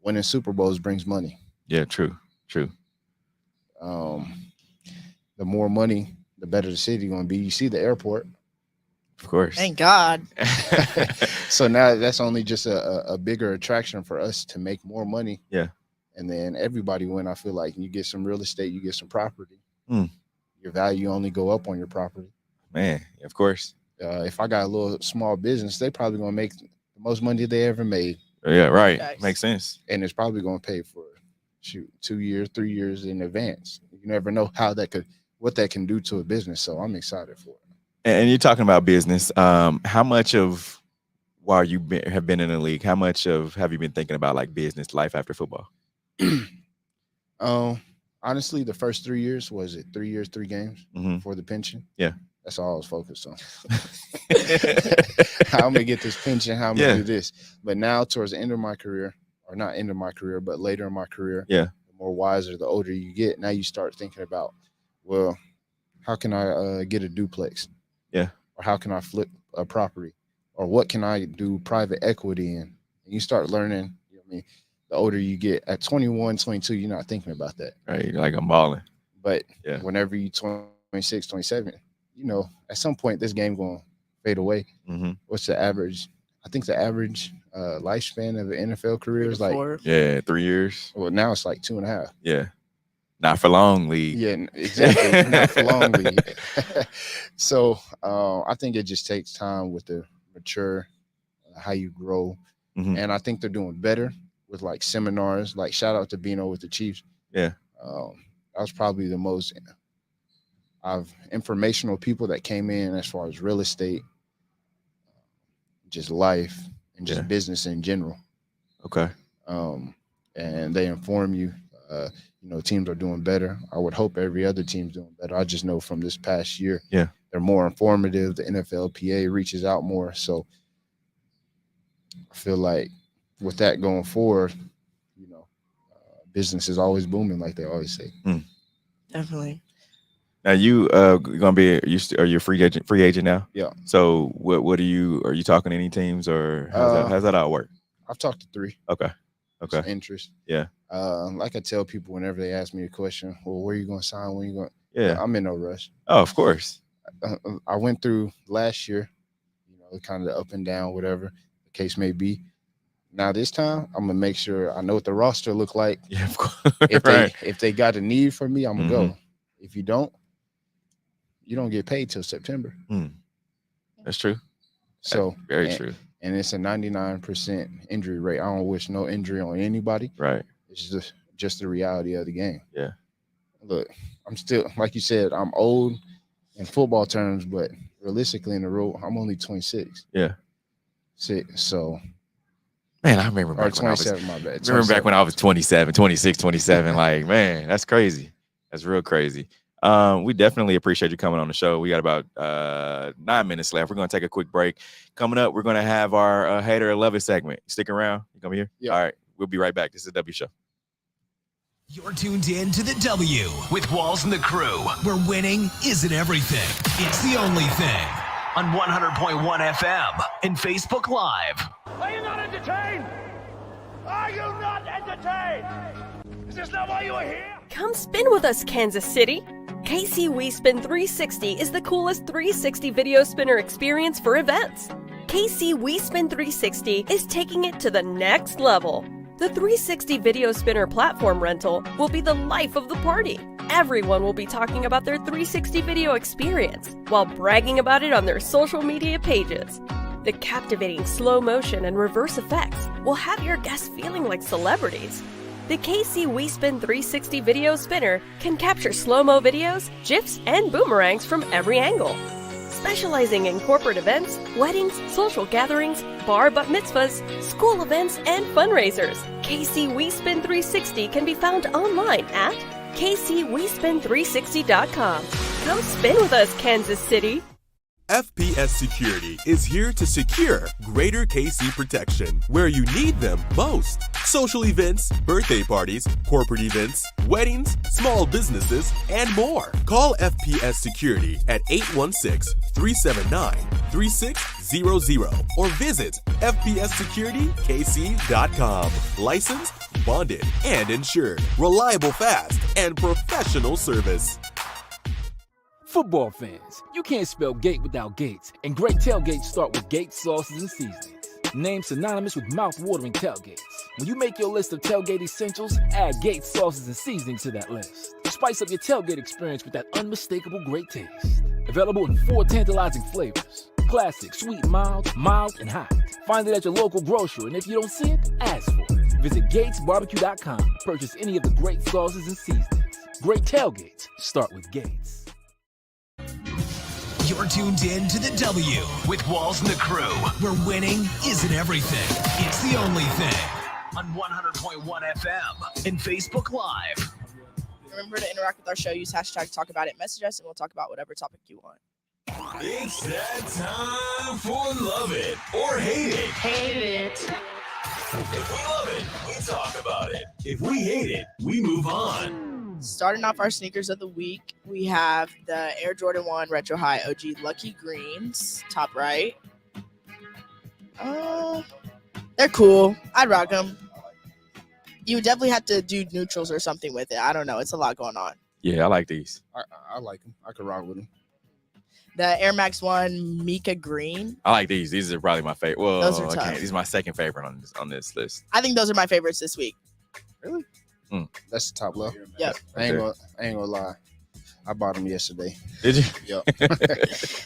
Winning Super Bowls brings money. Yeah, true. The more money, the better the city going to be. You see the airport. Of course. Thank God. So now that's only just a bigger attraction for us to make more money. Yeah. And then everybody win. I feel like you get some real estate, you get some property. Your value only go up on your property. Man, of course. If I got a little small business, they probably going to make the most money they ever made. Yeah, right. Nice. Makes sense. And it's probably going to pay for 2 years, 3 years in advance. You never know what that can do to a business. So I'm excited for it. And you're talking about business. How much of while you have been in the league, how much have you been thinking about like business life after football? Honestly, the first 3 years, was it 3 years, 3 games for the pension? Yeah. That's all I was focused on. How I'm going to get this pension, how I'm going to do this. But now towards the end of my career, or not end of my career, but later in my career, the more wiser, the older you get, now you start thinking about, well, how can I get a duplex? Yeah. Or how can I flip a property? Or what can I do private equity in? And you start learning, the older you get. At 21, 22, you're not thinking about that. Right. You're like, I'm balling. But whenever you're 26, 27, at some point this game going to fade away. What's the average? I think the average lifespan of an NFL career is like 3 years. Well, now it's like 2.5. Yeah. Not for long league. Yeah, exactly. Not for long league. So I think it just takes time with the mature, how you grow. And I think they're doing better with like seminars, like shout out to Bino with the Chiefs. Yeah. That was probably the most informational people that came in as far as real estate, just life, and just business in general. Okay. And they inform you, teams are doing better. I would hope every other team's doing better. I just know from this past year, they're more informative. The NFLPA reaches out more. So I feel like with that going forward, business is always booming, like they always say. Definitely. Now you gonna be are you a free agent now? Yeah. So what are you talking to any teams, or how's that all work? I've talked to 3. Okay. Some interest. Yeah. Like I tell people whenever they ask me a question, well, where are you going to sign? When you going? Yeah. I'm in no rush. Oh, of course. I went through last year, kind of the up and down, whatever the case may be. Now this time, I'm gonna make sure I know what the roster look like. Yeah, of course. If they got a need for me, I'm gonna go. If you don't get paid till September. That's true. So That's very true. And it's a 99% injury rate. I don't wish no injury on anybody. Right. It's just the reality of the game. Yeah. Look, I'm still, like you said, I'm old in football terms, but realistically in the real, I'm only 26. Yeah. So. Man, I remember back when I was 27, 26, 27. Like, man, that's crazy. That's real crazy. We definitely appreciate you coming on the show. We got about 9 minutes left. We're going to take a quick break. Coming up, we're going to have our Hater or Love It segment. Stick around. You come here? Yeah. All right. We'll be right back. This is the W Show. You're tuned in to the W with Walls and the Crew, where winning isn't everything. It's the only thing. On 100.1 FM and Facebook Live. Are you not entertained? Are you not entertained? Is this not why you are here? Come spin with us, Kansas City. KC WeSpin 360 is the coolest 360 video spinner experience for events. KC WeSpin 360 is taking it to the next level. The 360 video spinner platform rental will be the life of the party. Everyone will be talking about their 360 video experience while bragging about it on their social media pages. The captivating slow motion and reverse effects will have your guests feeling like celebrities. The KC WeSpin 360 video spinner can capture slow-mo videos, GIFs, and boomerangs from every angle. Specializing in corporate events, weddings, social gatherings, bar bat mitzvahs, school events, and fundraisers, KC WeSpin 360 can be found online at kcwespin360.com. Come spin with us, Kansas City. FPS Security is here to secure greater KC protection where you need them most. Social events, birthday parties, corporate events, weddings, small businesses, and more. Call FPS Security at 816-379-3600 or visit fpssecuritykc.com. Licensed, bonded, and insured. Reliable, fast, and professional service. Football fans, you can't spell gate without Gates, and great tailgates start with Gates sauces and seasonings. Named synonymous with mouth-watering tailgates. When you make your list of tailgate essentials, add Gates sauces and seasonings to that list. Spice up your tailgate experience with that unmistakable great taste. Available in 4 tantalizing flavors: classic, sweet, mild, and hot. Find it at your local grocer, and if you don't see it, ask for it. Visit GatesBarbecue.com to purchase any of the great sauces and seasonings. Great tailgates start with Gates. You're tuned in to the W with Walls and the Crew, where winning isn't everything. It's the only thing. On 100.1 FM and Facebook Live. Remember to interact with our show. Use hashtag talk about it. Message us and we'll talk about whatever topic you want. It's that time for Love It or Hate It. Hate it. If we love it, we talk about it. If we hate it, we move on. Starting off our sneakers of the week, we have the Air Jordan 1 Retro High OG Lucky Greens, top right. They're cool. I'd rock them. You would definitely have to do neutrals or something with it. I don't know. It's a lot going on. Yeah, I like these. I like them. I could rock with them. The Air Max 1 Mika Green. I like these. These are probably my favorite. Well, those are tough. These are my second favorite on this list. I think those are my favorites this week. Really? That's the top low. Yep. I ain't gonna lie. I bought them yesterday. Did you? Yep.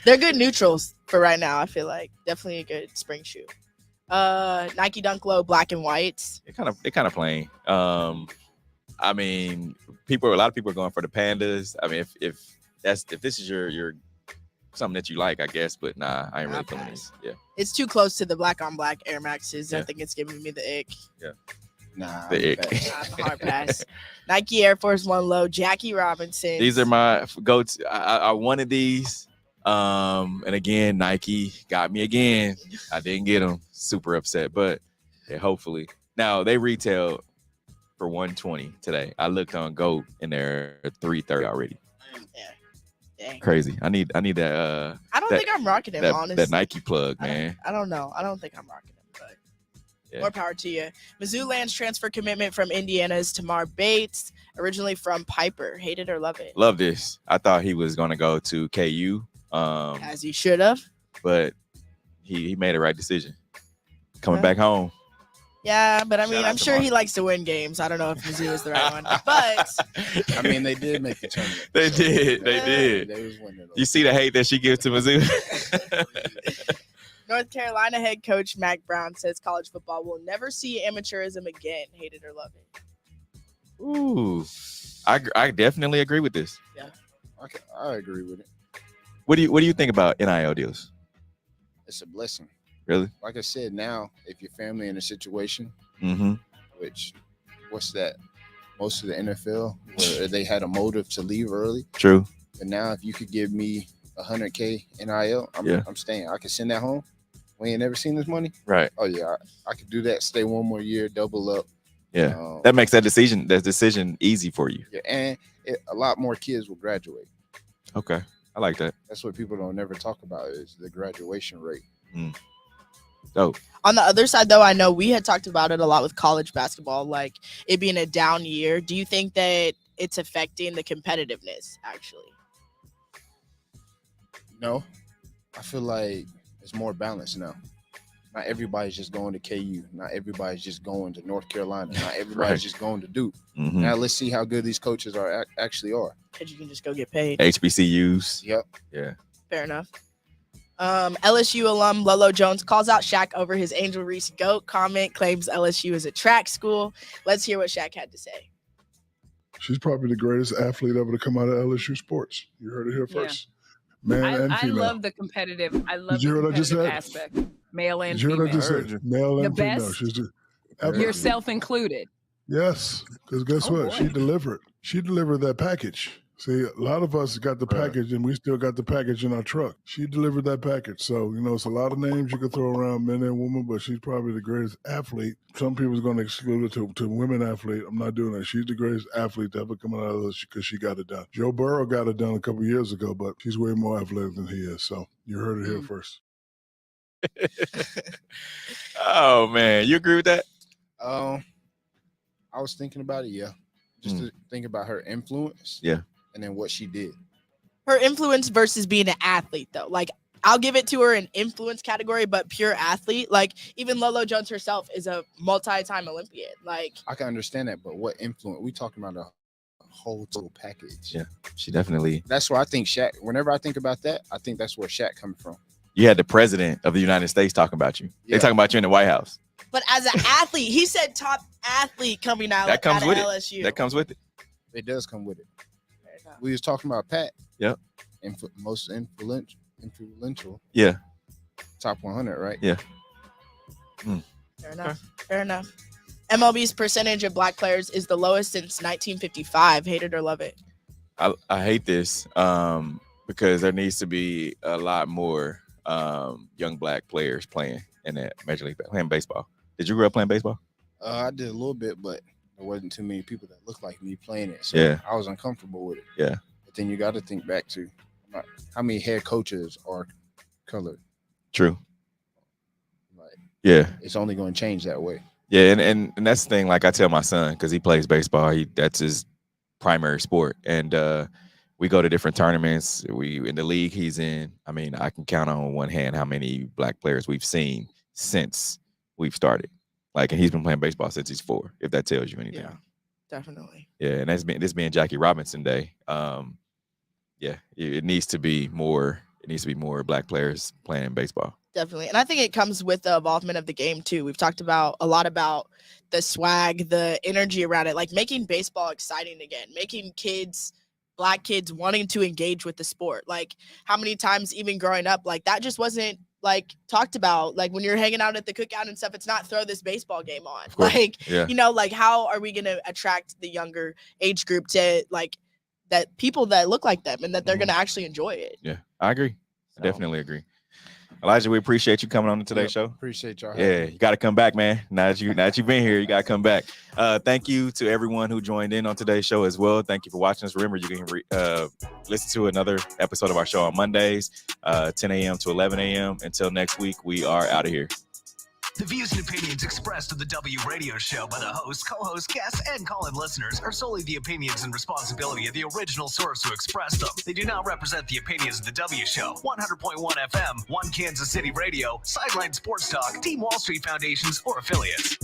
They're good neutrals for right now. I feel like definitely a good spring shoe. Nike Dunk Low black and white. They kind of plain. I mean, a lot of people are going for the pandas. I mean, if this is your something that you like, I guess, but nah, I ain't really feeling these. Yeah. It's too close to the black on black Air Maxes. Yeah. I think it's giving me the ick. Yeah. Nah, the ick. Hard pass. Nike Air Force 1 Low Jackie Robinson. These are my go-to. I wanted these. And again, Nike got me again. I didn't get them. Super upset, but yeah, hopefully. Now they retail for $120 today. I looked on GOAT and they're $330 already. Yeah. Dang. Crazy. I need that. I don't think I'm rocking him, honestly. That Nike plug, man. I don't know. I don't think I'm rocking him, but yeah. More power to you. Mizzou lands transfer commitment from Indiana's Tamar Bates, originally from Piper. Hate it or love it? Love this. I thought he was going to go to KU. As he should have. But he made the right decision. Coming back home. Yeah, but I mean, I'm sure he likes to win games. I don't know if Mizzou is the right one. But I mean, they did make the tournament. They did. They was winning. You see the hate that she gives to Mizzou? North Carolina head coach Mack Brown says college football will never see amateurism again. Hate it or love it? Ooh, I definitely agree with this. Yeah, I agree with it. What do you think about NIL deals? It's a blessing. Really? Like I said, now if your family in a situation, which what's that? Most of the NFL where they had a motive to leave early. True. But now if you could give me $100K NIL, I'm staying. I can send that home. We ain't never seen this money. Right. Oh yeah, I could do that. Stay one more year, double up. Yeah, that makes that decision easy for you. Yeah, and a lot more kids will graduate. Okay, I like that. That's what people don't never talk about is the graduation rate. Dope. On the other side, though, I know we had talked about it a lot with college basketball, like it being a down year. Do you think that it's affecting the competitiveness, actually? No, I feel like it's more balanced now. Not everybody's just going to KU. Not everybody's just going to North Carolina. Not everybody's just going to Duke. Now let's see how good these coaches actually are. Because you can just go get paid. HBCUs. Yep. Yeah. Fair enough. LSU alum Lolo Jones calls out Shaq over his Angel Reese GOAT comment, claims LSU is a track school. Let's hear what Shaq had to say. She's probably the greatest athlete ever to come out of LSU sports. You heard it here first. Man and female. I love the competitive. I love Did you hear the what I just said? aspect. Male and Did you hear what I female. just said? Male and The female. best? She's Yourself included. Yes, because guess what? boy. She delivered. She delivered that package. See, a lot of us got the package, and we still got the package in our truck. She delivered that package. So, it's a lot of names you could throw around, men and women, but she's probably the greatest athlete. Some people's going to exclude it to women athlete. I'm not doing that. She's the greatest athlete to ever come out of this because she got it done. Joe Burrow got it done a couple years ago, but she's way more athletic than he is. So, you heard it here first. Oh, man. You agree with that? I was thinking about it, yeah. Just to think about her influence. Yeah. And then what she did. Her influence versus being an athlete, though. Like, I'll give it to her in influence category, but pure athlete. Like, even Lolo Jones herself is a multi-time Olympian. Like, I can understand that, but what influence? We talking about a whole total package. Yeah, she definitely. That's where I think Shaq, whenever I think about that, I think that's where Shaq coming from. You had the president of the United States talking about you. Yeah. They talking about you in the White House. but as an athlete, he said top athlete coming out, That comes out with of it. LSU. That comes with it. It does come with it. We was talking about Pat. Yep. Most influential. Yeah. Top 100, right? Yeah. Fair enough. Fair enough. MLB's percentage of black players is the lowest since 1955. Hate it or love it. I hate this because there needs to be a lot more young black players playing in that Major League playing baseball. Did you grow up playing baseball? I did a little bit, but there wasn't too many people that looked like me playing it. So Yeah. I was uncomfortable with it. Yeah. But then you got to think back to how many head coaches are colored. True. Like, Yeah. it's only going to change that way. Yeah, and that's the thing. Like I tell my son, because he plays baseball, that's his primary sport, and we go to different tournaments. We in the league he's in. I mean, I can count on one hand how many black players we've seen since we've started. Like, and he's been playing baseball since he's 4. If that tells you anything. Yeah, definitely. Yeah, and this being Jackie Robinson Day. Yeah, it needs to be more. It needs to be more black players playing baseball. Definitely. And I think it comes with the involvement of the game too. We've talked about a lot about the swag, the energy around it, like making baseball exciting again, making black kids wanting to engage with the sport. Like, how many times even growing up, like that just wasn't like talked about. Like when you're hanging out at the cookout and stuff, it's not throw this baseball game on. Like, yeah. Like how are we going to attract the younger age group to like that people that look like them and that they're going to actually enjoy it? Yeah, I agree. I definitely agree. Elijah, we appreciate you coming on to today's show. Appreciate y'all. Yeah, you got to come back, man. Now that you've been here, you got to come back. Thank you to everyone who joined in on today's show as well. Thank you for watching us. Remember, you can listen to another episode of our show on Mondays, 10 a.m. to 11 a.m. Until next week, we are out of here. The views and opinions expressed on the W Radio Show by the host, co-host, guests, and call-in listeners are solely the opinions and responsibility of the original source who expressed them. They do not represent the opinions of the W Show, 100.1 FM, One Kansas City Radio, Sideline Sports Talk, Team Wall Street Foundations, or affiliates.